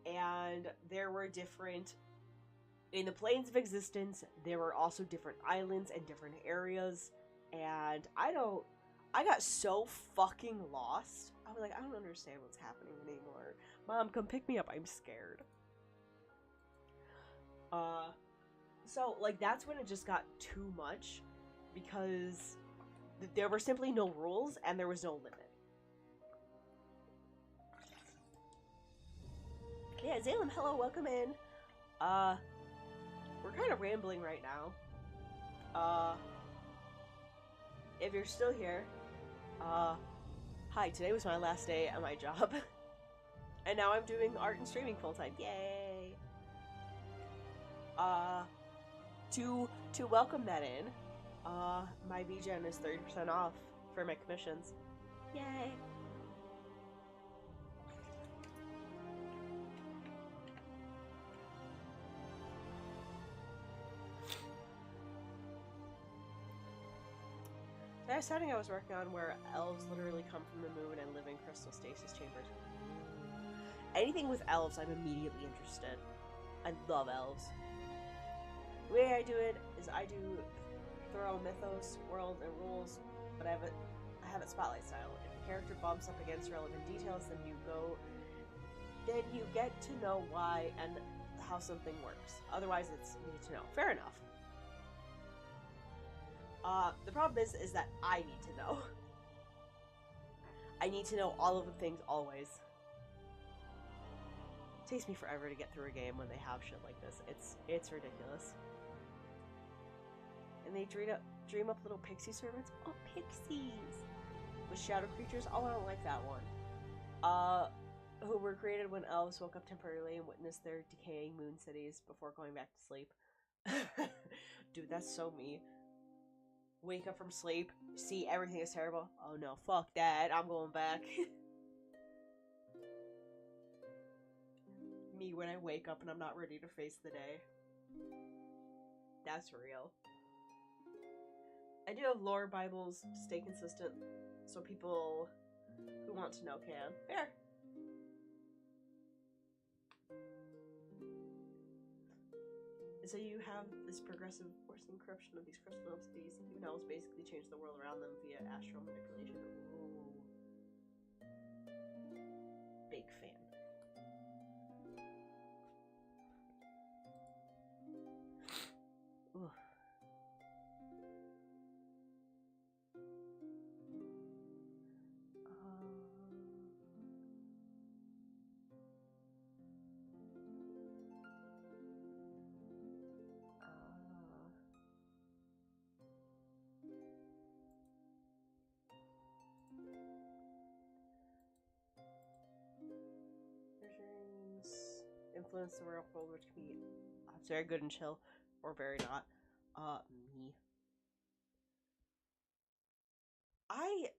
And there were different, in the planes of existence, there were also different islands and different areas, and I got so fucking lost. I was like, I don't understand what's happening anymore. Mom, come pick me up, I'm scared. So, like, that's when it just got too much, because there were simply no rules, and there was no limit. Yeah, Zalem, hello, welcome in. We're kind of rambling right now. If you're still here, hi, today was my last day at my job. And now I'm doing art and streaming full-time, yay! To welcome that in, my VGen is 30% off for my commissions. Yay! There's a setting I was working on where elves literally come from the moon and live in crystal stasis chambers. Anything with elves, I'm immediately interested. I love elves. The way I do it is I do thorough mythos, world, and rules, but I have it spotlight style. If the character bumps up against relevant details, then you get to know why and how something works. Otherwise, it's need to know. Fair enough. The problem is that I need to know. I need to know all of the things always. It takes me forever to get through a game when they have shit like this. It's ridiculous. And they dream up little pixie servants. Oh, pixies! With shadow creatures. Oh, I don't like that one. Who were created when elves woke up temporarily and witnessed their decaying moon cities before going back to sleep. Dude, that's so me. Wake up from sleep, see everything is terrible. Oh no, fuck that, I'm going back. Me when I wake up and I'm not ready to face the day. That's real. I do have lore Bibles to stay consistent, so people who want to know can. Fair. So you have this progressive forcing corruption of these crystal entities. Even elves basically change the world around them via astral manipulation. Ooh. Big fan. Ooh. Influence the real world, which can be very good and chill, or very not. Me. I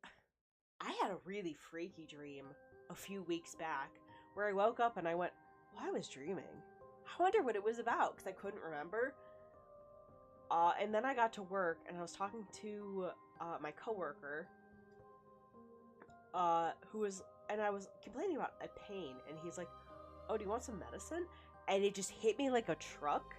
had a really freaky dream a few weeks back where I woke up and I went, well, I was dreaming. I wonder what it was about, because I couldn't remember. And then I got to work and I was talking to my coworker, and I was complaining about a pain, and he's like, oh, do you want some medicine? And it just hit me like a truck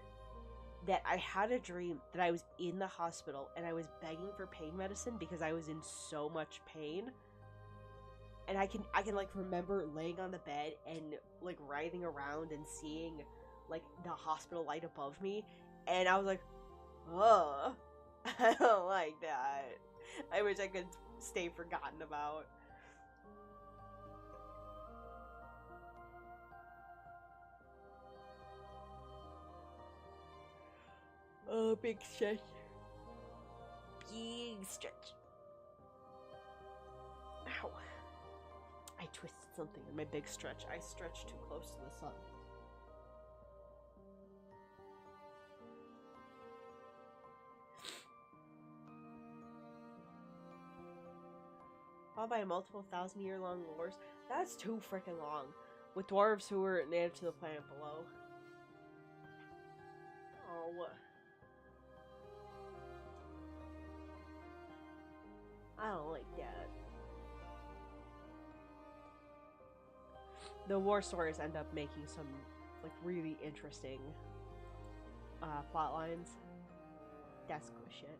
that I had a dream that I was in the hospital and I was begging for pain medicine because I was in so much pain. And I can like remember laying on the bed and like writhing around and seeing like the hospital light above me, and I was like, oh, I don't like that. I wish I could stay forgotten about. Oh, big stretch. Big stretch. Ow. I twisted something in my big stretch. I stretched too close to the sun. followed by multiple 1,000-year-long wars. That's too freaking long. With dwarves who were native to the planet below. Oh. I don't like that. The war stories end up making some, like, really interesting plot lines. That's good shit.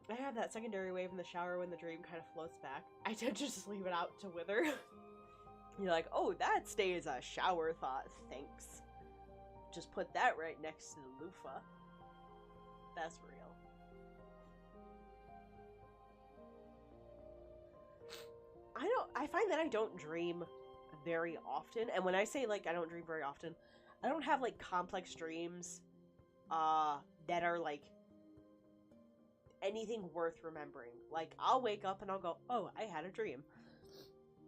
I have that secondary wave in the shower when the dream kind of floats back. I tend to just leave it out to wither. You're like, oh, that stays a shower thought, thanks. Just put that right next to the loofah. That's real. I find that I don't dream very often, and when I say, like, I don't dream very often, I don't have, like, complex dreams, that are, like, anything worth remembering. Like, I'll wake up and I'll go, oh, I had a dream.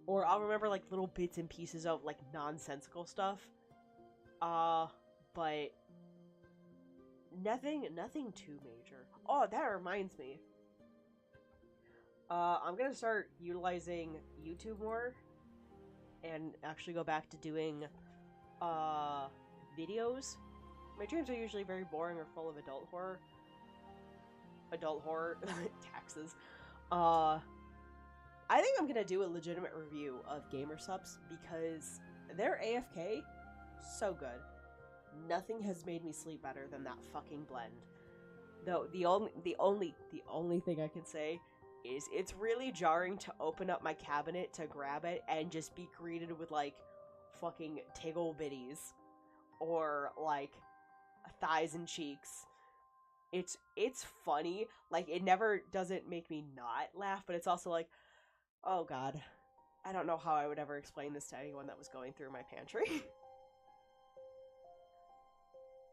Or I'll remember, like, little bits and pieces of, like, nonsensical stuff. But nothing too major. Oh, that reminds me. I'm gonna start utilizing YouTube more and actually go back to doing, videos. My dreams are usually very boring or full of adult horror. Taxes. I think I'm gonna do a legitimate review of Gamer Subs because their AFK, so good. Nothing has made me sleep better than that fucking blend. Though the only thing I can say is it's really jarring to open up my cabinet to grab it and just be greeted with, like, fucking tiggle bitties or, like, thighs and cheeks. It's funny. Like, it never doesn't make me not laugh, but it's also like, oh god, I don't know how I would ever explain this to anyone that was going through my pantry.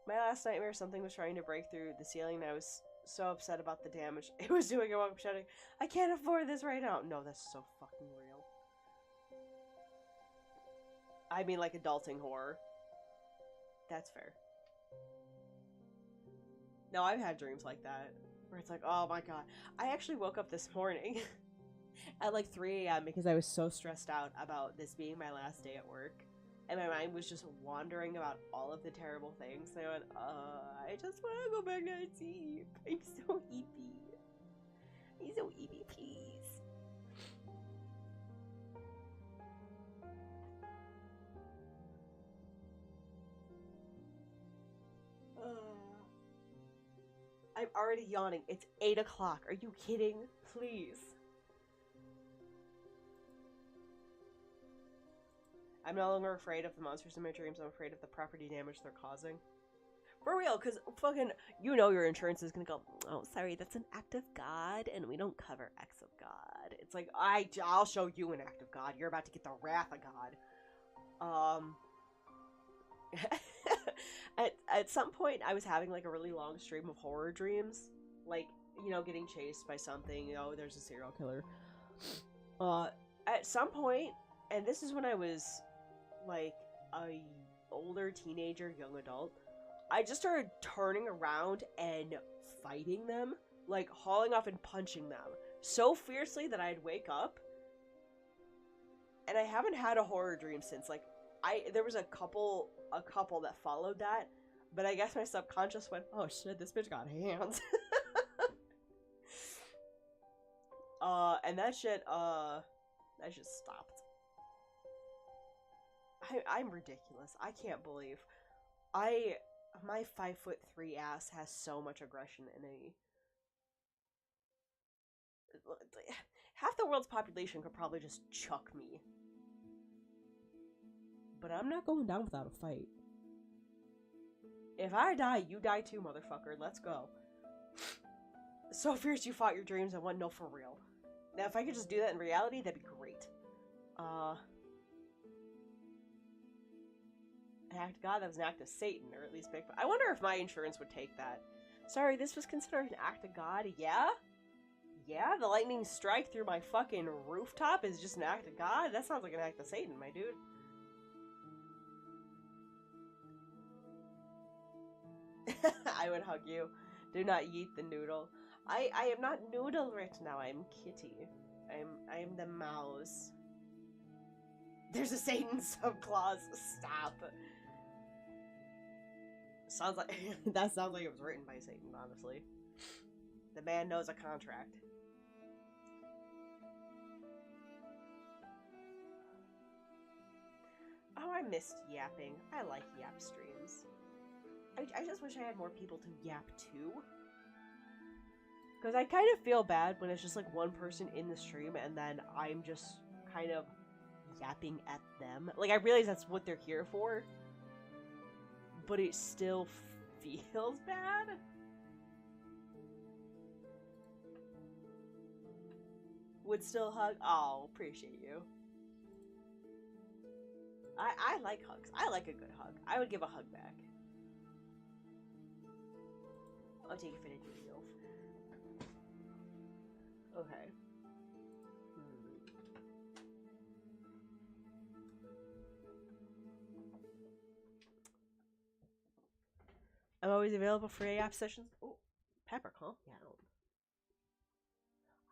My last nightmare, something was trying to break through the ceiling and I was so upset about the damage it was doing. I woke up shouting, I can't afford this right now. No, that's so fucking real. I mean, like, adulting horror. That's fair. No, I've had dreams like that, where it's like, oh my god. I actually woke up this morning at like 3 a.m. because I was so stressed out about this being my last day at work. And my mind was just wandering about all of the terrible things. And I went, I just want to go back to sleep. I'm so eepy. I'm so eepy, please. I'm already yawning. It's 8 o'clock. Are you kidding? Please. I'm no longer afraid of the monsters in my dreams. I'm afraid of the property damage they're causing. For real, because fucking, you know your insurance is gonna go, oh, sorry, that's an act of God, and we don't cover acts of God. It's like, I'll show you an act of God. You're about to get the wrath of God. At some point, I was having, like, a really long stream of horror dreams. Like, you know, getting chased by something, you know, there's a serial killer. At some point, and this is when I was, like, a older teenager, young adult, I just started turning around and fighting them, like, hauling off and punching them so fiercely that I'd wake up. And I haven't had a horror dream since. Like, there was a couple that followed that, but I guess my subconscious went, oh shit, this bitch got hands. And that shit stopped. I'm ridiculous. I can't believe. My 5'3" ass has so much aggression in it. Half the world's population could probably just chuck me. But I'm not going down without a fight. If I die, you die too, motherfucker. Let's go. So fierce you fought your dreams. I want to know for real. Now, if I could just do that in reality, that'd be great. An act of God, that was an act of Satan, or at least big. I wonder if my insurance would take that. Sorry, this was considered an act of God? Yeah? Yeah? The lightning strike through my fucking rooftop is just an act of God? That sounds like an act of Satan, my dude. I would hug you. Do not yeet the noodle. I am not noodle right now. I'm kitty. I am the mouse. There's a Satan subclause. Stop. Sounds like that sounds like it was written by Satan, honestly. The man knows a contract. Oh, I missed yapping. I like yap streams. I just wish I had more people to yap to. Because I kind of feel bad when it's just like one person in the stream and then I'm just kind of yapping at them. Like, I realize that's what they're here for, but it still feels bad. Would still hug? Oh, appreciate you. I like hugs. I like a good hug. I would give a hug back. I'll take it for the deal. Okay. I'm always available for AF sessions. Oh, Pepper, calm down.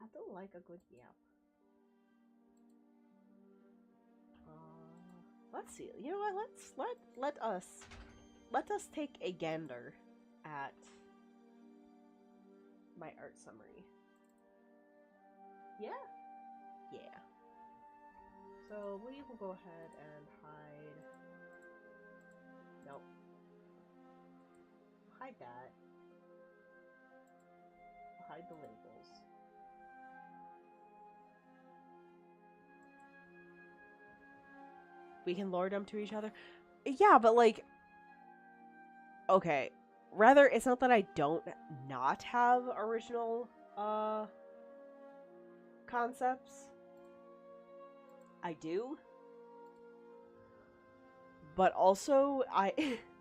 I don't like a good yap. Let's see. You know what? Let us take a gander at my art summary. Yeah? Yeah. So we will go ahead and hide. Nope. Hide that. Hide the labels. We can lure them to each other. Yeah, but like, okay. Rather, it's not that I don't not have original concepts. I do. But also,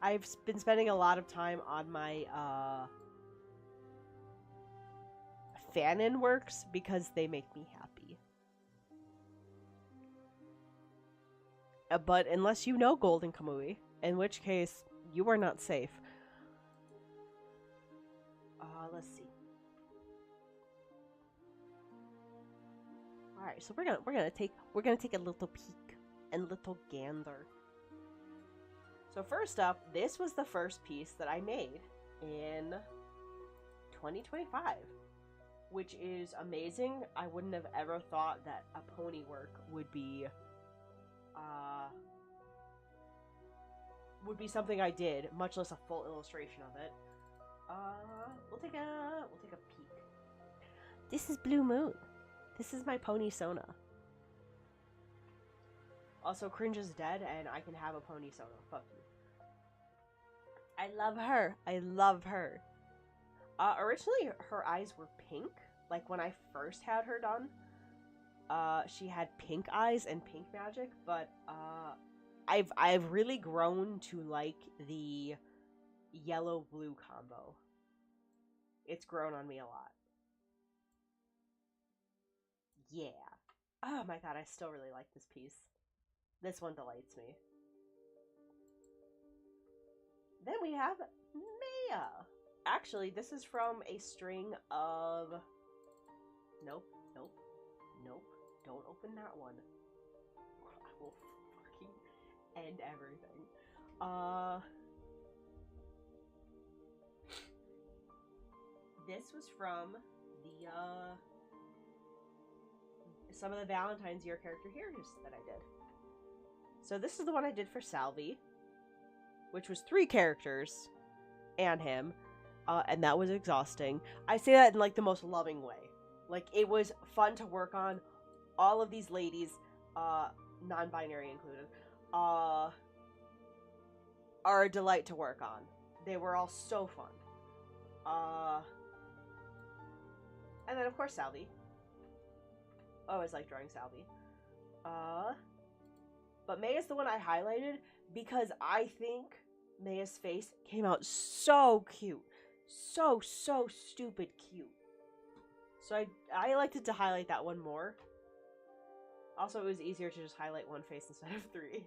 I've been spending a lot of time on my fan-in works because they make me happy. But unless you know Golden Kamui, in which case you are not safe. Let's see. All right, so we're gonna take a little peek and little gander. So first up, this was the first piece that I made in 2025, which is amazing. I wouldn't have ever thought that a pony work would be something I did, much less a full illustration of it. We'll take a peek. This is Blue Moon. This is my pony Sona. Also, Cringe is dead, and I can have a pony Sona. Fuck you. I love her. I love her. Originally, her eyes were pink. Like, when I first had her done, she had pink eyes and pink magic, but, I've really grown to like the yellow-blue combo. It's grown on me a lot. Yeah. Oh my god, I still really like this piece. This one delights me. Then we have Maya. Actually, this is from a string of... Nope, nope, nope. Don't open that one. I will fucking end everything. This was from the, some of the Valentine's Year character heroes that I did. So this is the one I did for Salvi, which was 3 characters and him, and that was exhausting. I say that in, like, the most loving way. Like, it was fun to work on. All of these ladies, non-binary included, are a delight to work on. They were all so fun. And then, of course, Salvi. I always like drawing Salvi. But Maya's the one I highlighted because I think Maya's face came out so cute. So stupid cute. So I elected to highlight that one more. Also, it was easier to just highlight one face instead of 3.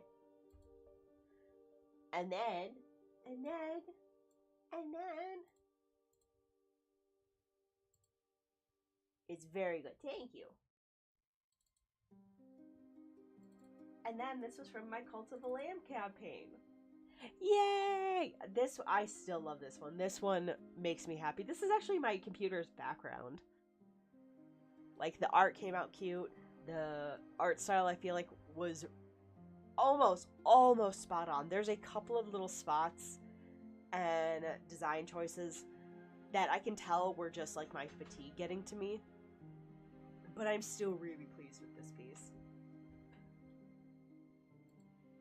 And then, And then it's very good. Thank you. And then this was from my Cult of the Lamb campaign. Yay! I still love this one. This one makes me happy. This is actually my computer's background. Like, the art came out cute. The art style, I feel like, was almost spot on. There's a couple of little spots and design choices that I can tell were just, like, my fatigue getting to me. But I'm still really pleased with this piece.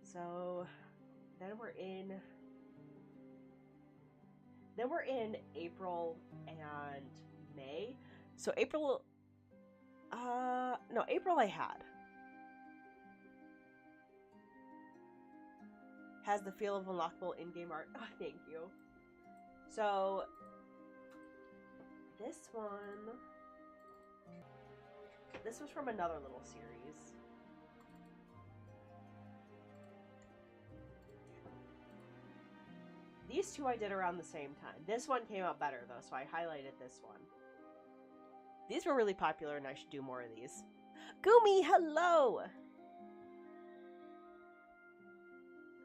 So, then we're in April and May. So April I had. Has the feel of unlockable in-game art. Oh, thank you. So, this was from another little series. These two I did around the same time. This one came out better, though, so I highlighted this one. These were really popular, and I should do more of these. Gumi, hello!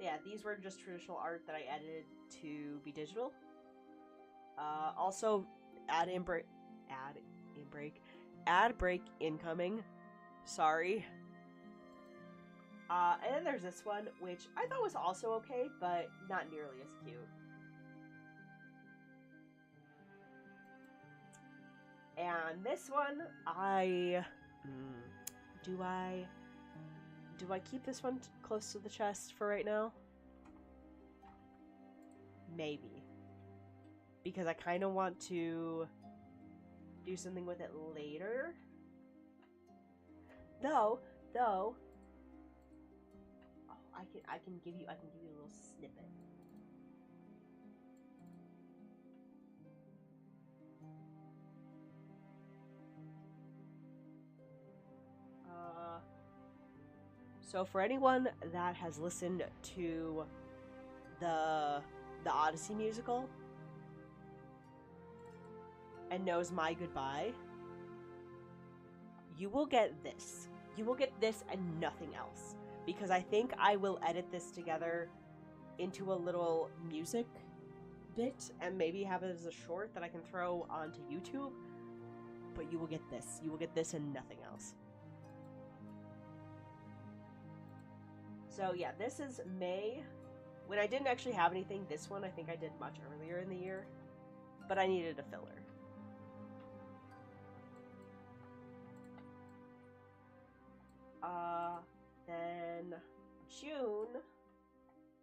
Yeah, these were just traditional art that I edited to be digital. Also, ad break incoming. Sorry. And then there's this one, which I thought was also okay, but not nearly as cute. And this one, do I keep this one close to the chest for right now? Maybe. Because I kind of want to do something with it later. Though, oh, I can give you a little snippet. So for anyone that has listened to the Odyssey musical and knows My Goodbye, you will get this. You will get this and nothing else. Because I think I will edit this together into a little music bit and maybe have it as a short that I can throw onto YouTube. But you will get this. You will get this and nothing else. So yeah, this is May. When I didn't actually have anything, this one I think I did much earlier in the year. But I needed a filler. Then June,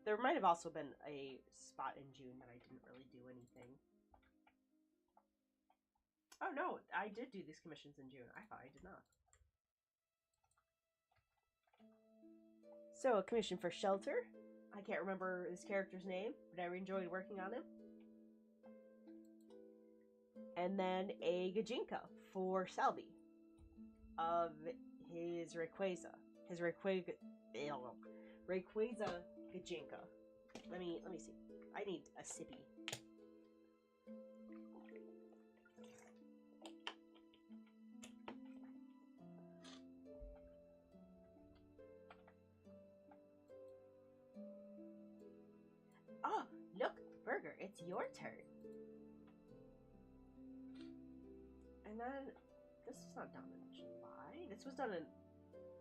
there might have also been a spot in June that I didn't really do anything. Oh no, I did do these commissions in June. I thought I did not. So, a commission for Shelter. I can't remember his character's name, but I enjoyed working on him. And then a Gajinka for Salvi of his Rayquaza. His Rayquaza Gajinka. Let me see. I need a sippy. Oh, look, Burger, it's your turn. And then this was not done in July. This was done in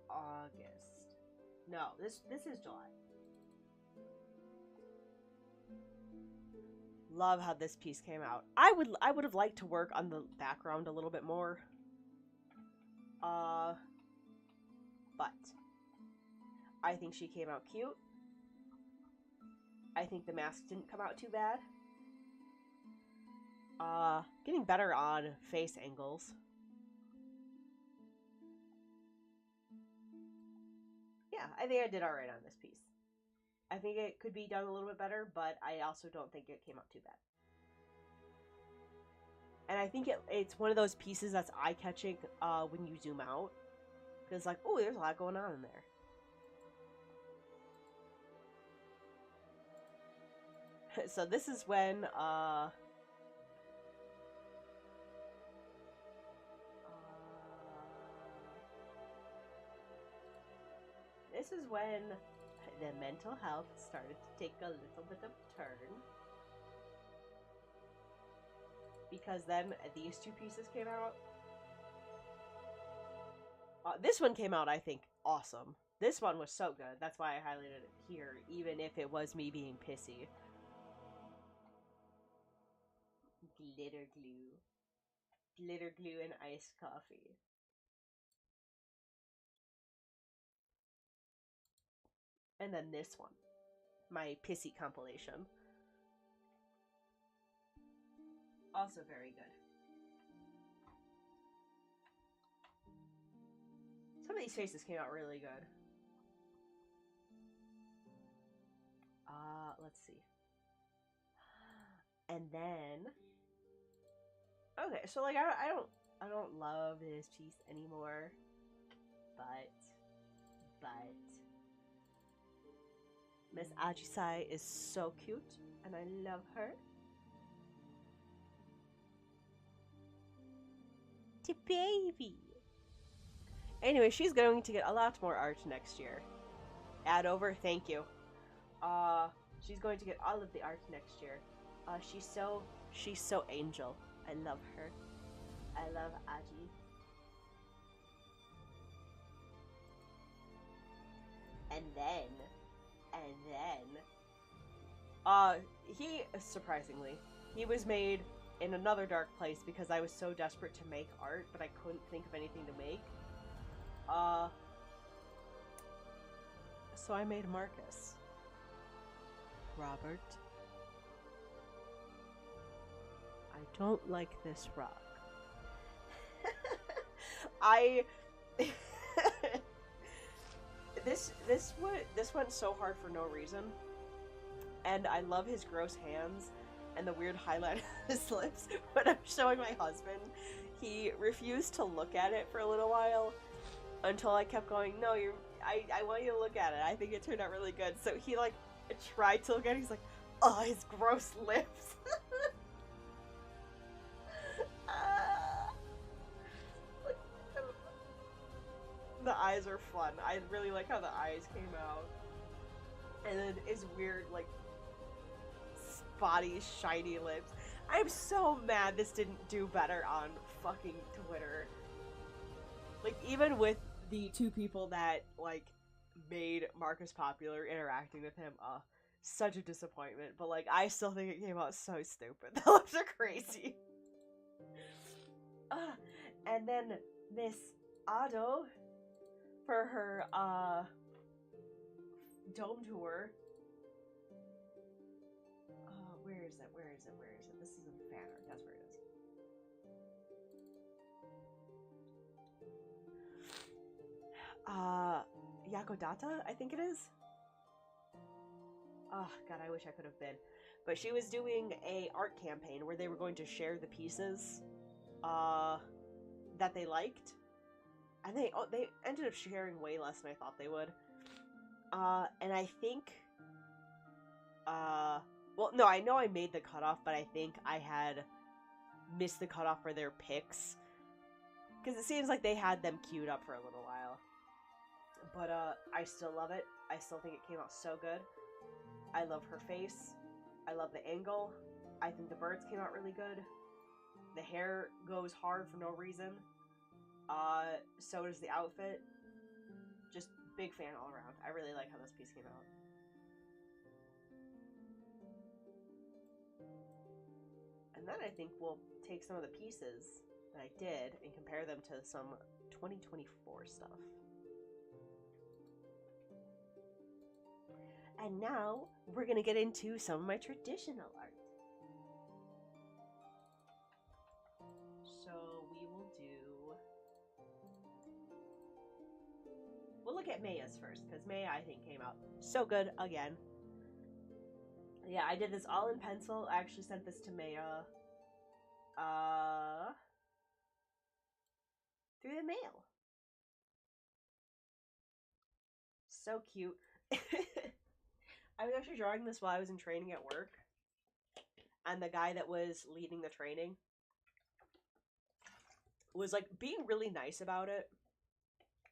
August. No, this is July. Love how this piece came out. I would have liked to work on the background a little bit more. But I think she came out cute. I think the mask didn't come out too bad. Getting better on face angles. Yeah, I think I did alright on this piece. I think it could be done a little bit better, but I also don't think it came out too bad. And I think it's one of those pieces that's eye-catching when you zoom out. Because, like, oh, there's a lot going on in there. So this is when this is when the mental health started to take a little bit of a turn. Because then these two pieces came out. This one came out, I think, awesome. This one was so good. That's why I highlighted it here, even if it was me being pissy. Glitter glue. Glitter glue and iced coffee. And then this one. My pissy compilation. Also very good. Some of these faces came out really good. Let's see. And then, okay, so like I don't love this piece anymore, but Miss Ajisai is so cute, and I love her. The baby. Anyway, she's going to get a lot more art next year. Add over, thank you. She's going to get all of the art next year. She's so angel. I love her. I love Aji. And then, he, surprisingly, he was made in another dark place because I was so desperate to make art, but I couldn't think of anything to make. So I made Marcus. Robert. I don't like this rock. This went so hard for no reason. And I love his gross hands and the weird highlight on his lips. When I'm showing my husband, he refused to look at it for a little while until I kept going, no, I want you to look at it. I think it turned out really good. So he like tried to look at it. He's like, oh, his gross lips. The eyes are fun. I really like how the eyes came out. And then his weird, like, spotty, shiny lips. I'm so mad this didn't do better on fucking Twitter. Like, even with the two people that, like, made Marcus popular interacting with him, such a disappointment. But, like, I still think it came out so stupid. The lips are crazy. And then Miss Ado, for her, dome tour. Where is it? This is in fan art. That's where it is. Yakodata, I think it is. Oh, God, I wish I could have been. But she was doing a art campaign where they were going to share the pieces, that they liked. And they ended up sharing way less than I thought they would. And I think, well, no, I know I made the cutoff, but I think I had missed the cutoff for their picks. Because it seems like they had them queued up for a little while. But, I still love it. I still think it came out so good. I love her face. I love the angle. I think the birds came out really good. The hair goes hard for no reason. So does the outfit. Just big fan all around. I really like how this piece came out. And then I think we'll take some of the pieces that I did and compare them to some 2024 stuff. And now we're gonna get into some of my traditional art. We'll look at Maya's first, because Maya, I think, came out so good again. Yeah, I did this all in pencil. I actually sent this to Maya through the mail. So cute. I was actually drawing this while I was in training at work, and the guy that was leading the training was like being really nice about it.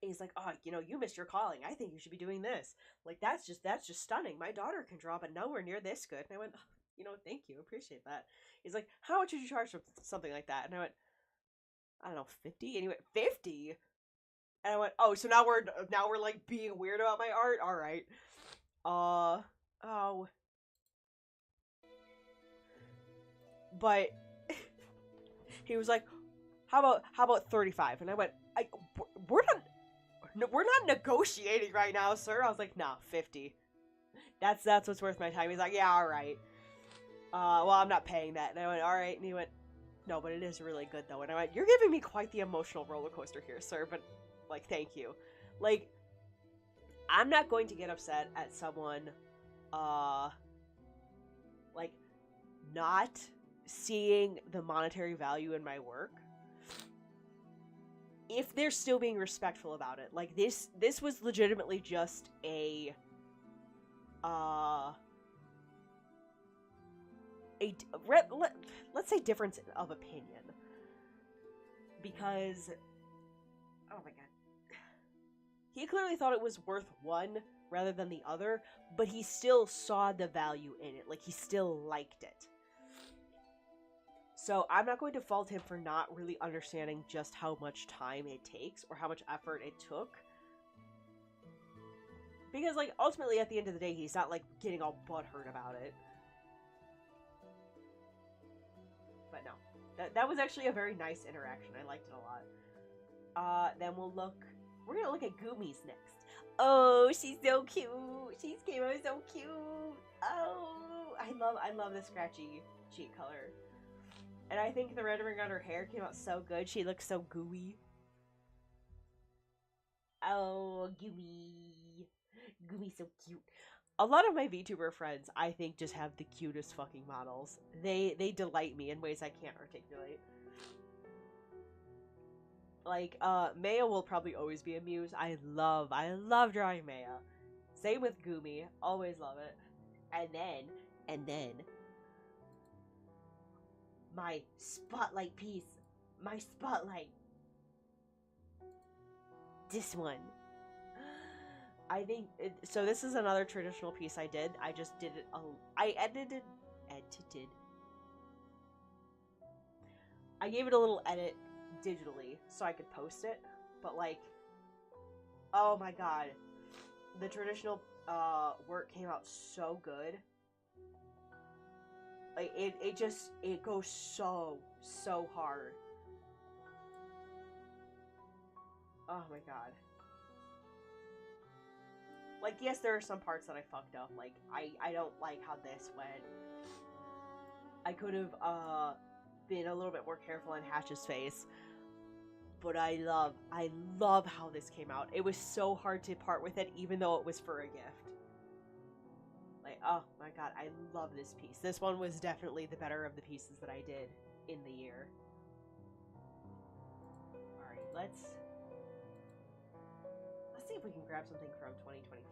He's like, oh, you know, you missed your calling. I think you should be doing this. Like, that's just stunning. My daughter can draw, but nowhere near this good. And I went, oh, you know, thank you, appreciate that. He's like, how much would you charge for something like that? And I went, I don't know, 50. And he went, 50. And I went, oh, so now we're like being weird about my art. All right. Oh. But he was like, how about 35? And I went, we're not negotiating right now, sir. I was like, nah, 50. That's what's worth my time. He's like, yeah, all right. Well, I'm not paying that. And I went, all right. And he went, no, but it is really good though. And I went, you're giving me quite the emotional roller coaster here, sir. But like, thank you. Like, I'm not going to get upset at someone, like, not seeing the monetary value in my work if they're still being respectful about it. Like, this was legitimately just a let's say difference of opinion, because oh my god, he clearly thought it was worth one rather than the other, but he still saw the value in it. Like, he still liked it. So I'm not going to fault him for not really understanding just how much time it takes or how much effort it took. Because, like, ultimately, at the end of the day, he's not, like, getting all butthurt about it. But no. That was actually a very nice interaction. I liked it a lot. Then we're gonna look at Gumi's next. Oh, she's so cute. She came out so cute. Oh, I love the scratchy cheek color. And I think the rendering on her hair came out so good. She looks so gooey. Oh, Gumi. Gumi's so cute. A lot of my VTuber friends, I think, just have the cutest fucking models. They delight me in ways I can't articulate. Like, Maya will probably always be a muse. I love drawing Maya. Same with Gumi. Always love it. And then... my spotlight piece. My spotlight. This one. I think... so this is another traditional piece I did. I just did it... I edited... I gave it a little edit digitally so I could post it. But, like... oh my god. The traditional work came out so good. Like, it goes so hard. Oh my god. Like, yes, there are some parts that I fucked up. Like, I don't like how this went. I could have, been a little bit more careful on Hatch's face. But I love how this came out. It was so hard to part with it, even though it was for a gift. Like, oh my god, I love this piece. This one was definitely the better of the pieces that I did in the year. Alright, let's see if we can grab something from 2024.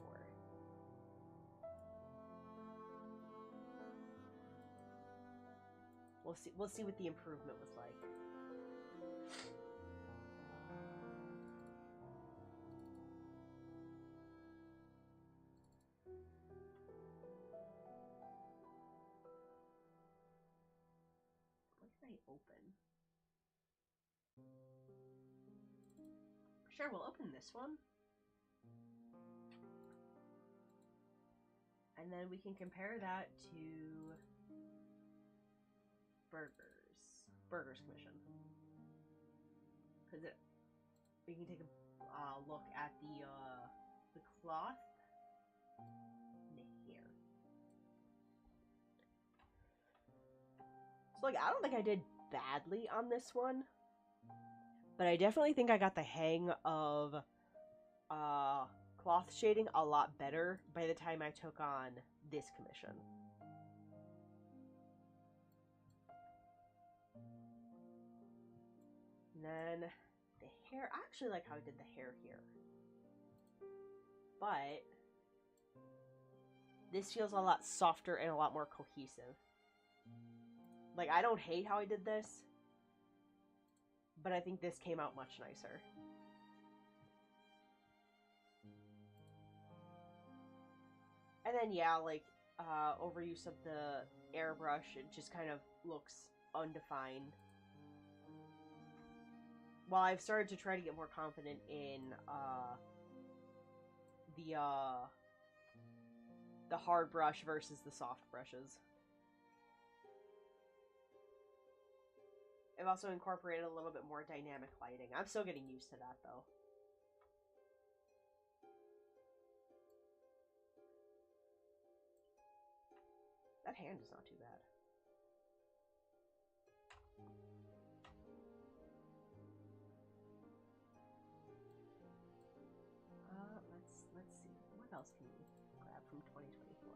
We'll see what the improvement was like. What can I open? Sure, we'll open this one. And then we can compare that to Burger's commission. Because we can take a look at the cloth and the hair. So, like, I don't think I did badly on this one, but I definitely think I got the hang of cloth shading a lot better by the time I took on this commission. And then the hair, I actually like how I did the hair here. But this feels a lot softer and a lot more cohesive. Like, I don't hate how I did this, but I think this came out much nicer. And then, yeah, like, overuse of the airbrush, it just kind of looks undefined. While I've started to try to get more confident in, the hard brush versus the soft brushes. I've also incorporated a little bit more dynamic lighting. I'm still getting used to that, though. That hand is not too bad. Let's see. What else can we grab from 2024?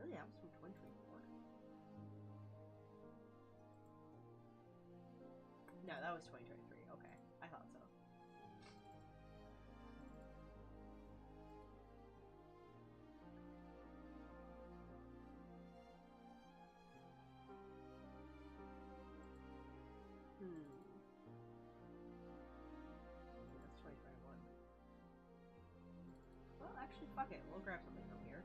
Really, that was from 2024? No, that was 2023. Okay, I thought so. That's 2021. Well, actually, fuck it. We'll grab something from here.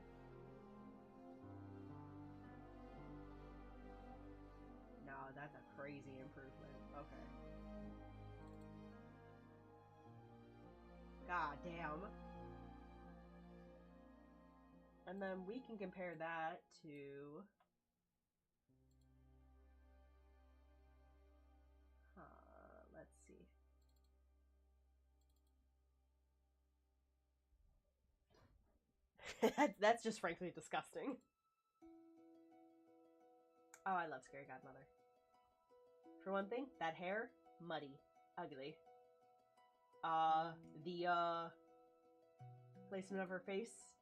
No, that's a crazy improvement. Okay. God damn. And then we can compare that to... let's see. That's just frankly disgusting. Oh, I love Scary Godmother. For one thing, that hair, muddy, ugly. The placement of her face,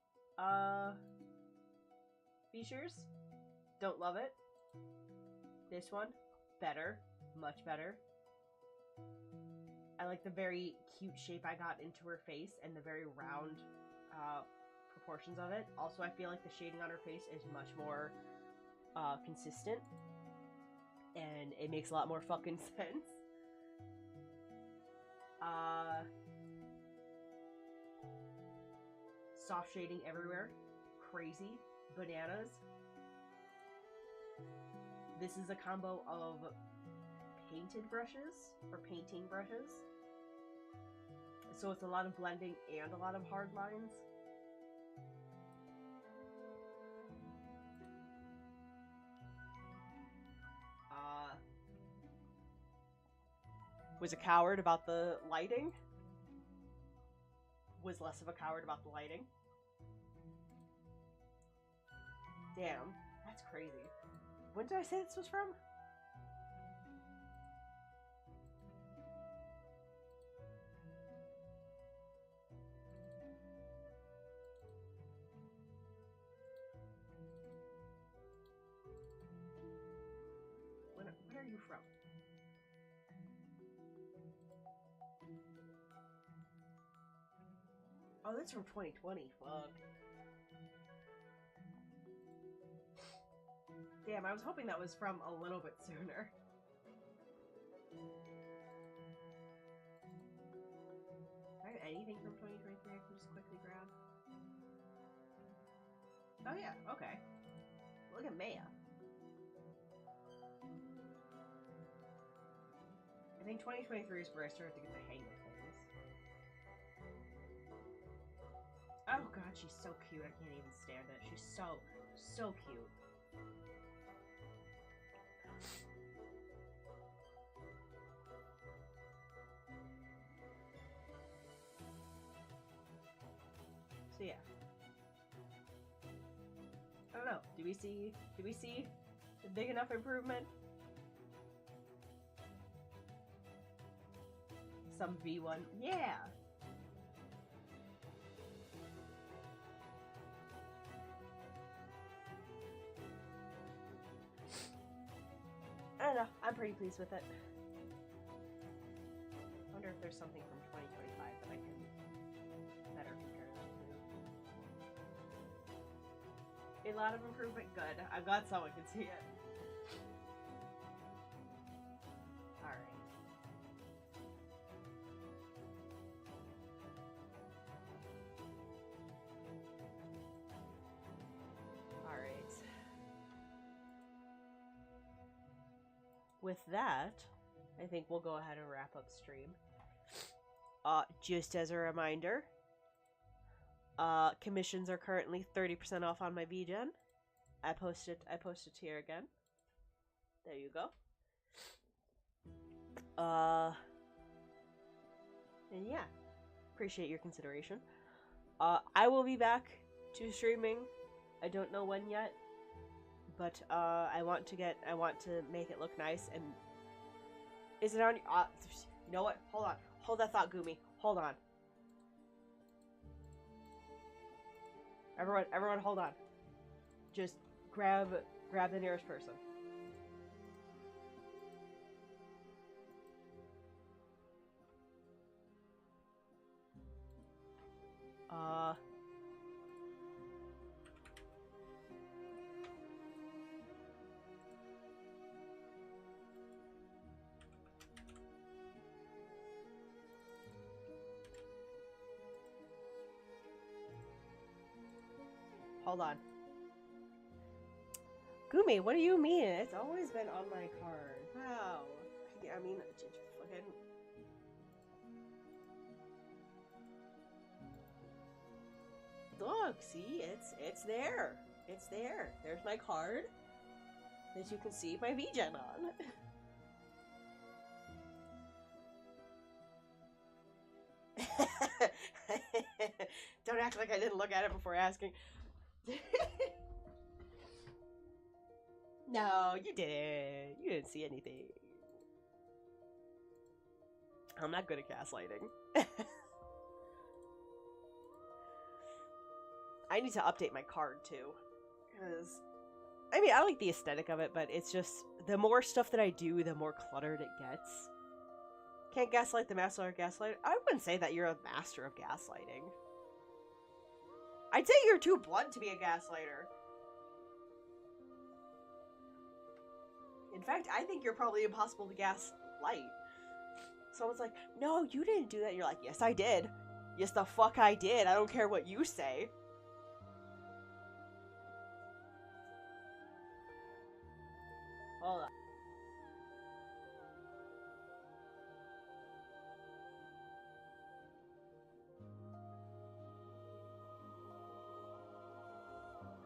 features, don't love it. This one, better, much better. I like the very cute shape I got into her face and the very round, proportions of it. Also, I feel like the shading on her face is much more, consistent. And it makes a lot more fucking sense. Soft shading everywhere. Crazy. Bananas. This is a combo of painted brushes, or painting brushes. So it's a lot of blending and a lot of hard lines. Was a coward about the lighting. Was less of a coward about the lighting. Damn, that's crazy. When did I say this was from? When are you from? Oh, that's from 2020. Fuck. Damn, I was hoping that was from a little bit sooner. Do I have anything from 2023 I can just quickly grab? Oh yeah, okay. Look at Maya. I think 2023 is where I started to get the hang of things. Oh god, she's so cute. I can't even stand it. She's so cute. So yeah. I don't know. Do we see a big enough improvement? Some V1. Yeah! pretty pleased with it. I wonder if there's something from 2025 that I can better compare that to. A lot of improvement, good. I'm glad someone can see it. Alright. Alright. With that, I think we'll go ahead and wrap up stream. Just as a reminder, commissions are currently 30% off on my VGen. I post it here again. There you go. And yeah, appreciate your consideration. I will be back to streaming. I don't know when yet, but I want to make it look nice. And is it on? You know what? Hold on. Hold that thought, Gumi. Hold on. Everyone, hold on. Just grab the nearest person. Hold on. Gumi, what do you mean? It's always been on my card. Wow. I mean, fucking... Look, see? It's there. It's there. There's my card that you can see my VGen on. Don't act like I didn't look at it before asking. No, you didn't. You didn't see anything. I'm not good at gaslighting. I need to update my card too. Because, I mean, I like the aesthetic of it, but it's just, the more stuff that I do, the more cluttered it gets. Can't gaslight the master of gaslighting. I wouldn't say that you're a master of gaslighting. I'd say you're too blunt to be a gaslighter. In fact, I think you're probably impossible to gaslight. Someone's like, no, you didn't do that. You're like, yes, I did. Yes, the fuck I did. I don't care what you say. Hold on.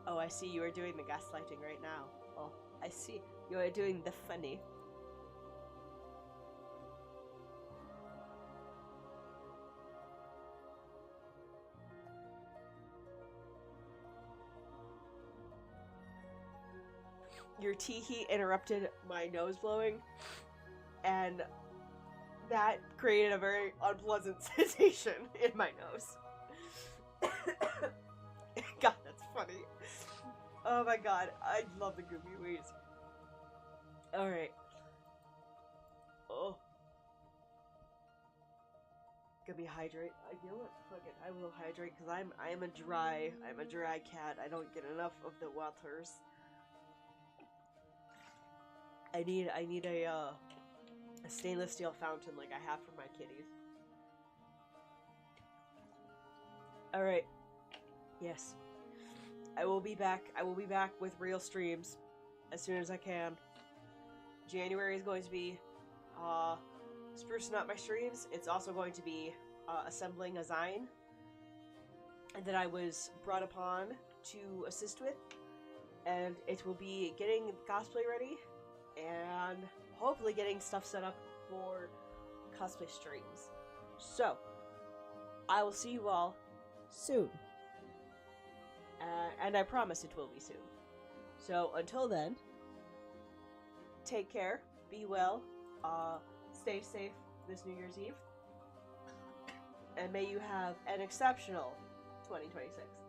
Oh, I see you are doing the gaslighting right now. Oh, I see. You are doing the funny. Your tee-hee interrupted my nose blowing, and that created a very unpleasant sensation in my nose. God, that's funny. Oh my god, I love the goopy wheeze. Alright. Oh. Gonna be hydrate. You know what? Fuck it. I will hydrate because I'm a dry cat. I don't get enough of the waters. I need a stainless steel fountain like I have for my kitties. Alright. Yes. I will be back. I will be back with real streams as soon as I can. January is going to be sprucing up my streams. It's also going to be assembling a Zine that I was brought upon to assist with. And it will be getting cosplay ready and hopefully getting stuff set up for cosplay streams. So, I will see you all soon. And I promise it will be soon. So, until then, take care, be well, stay safe this New Year's Eve, and may you have an exceptional 2026.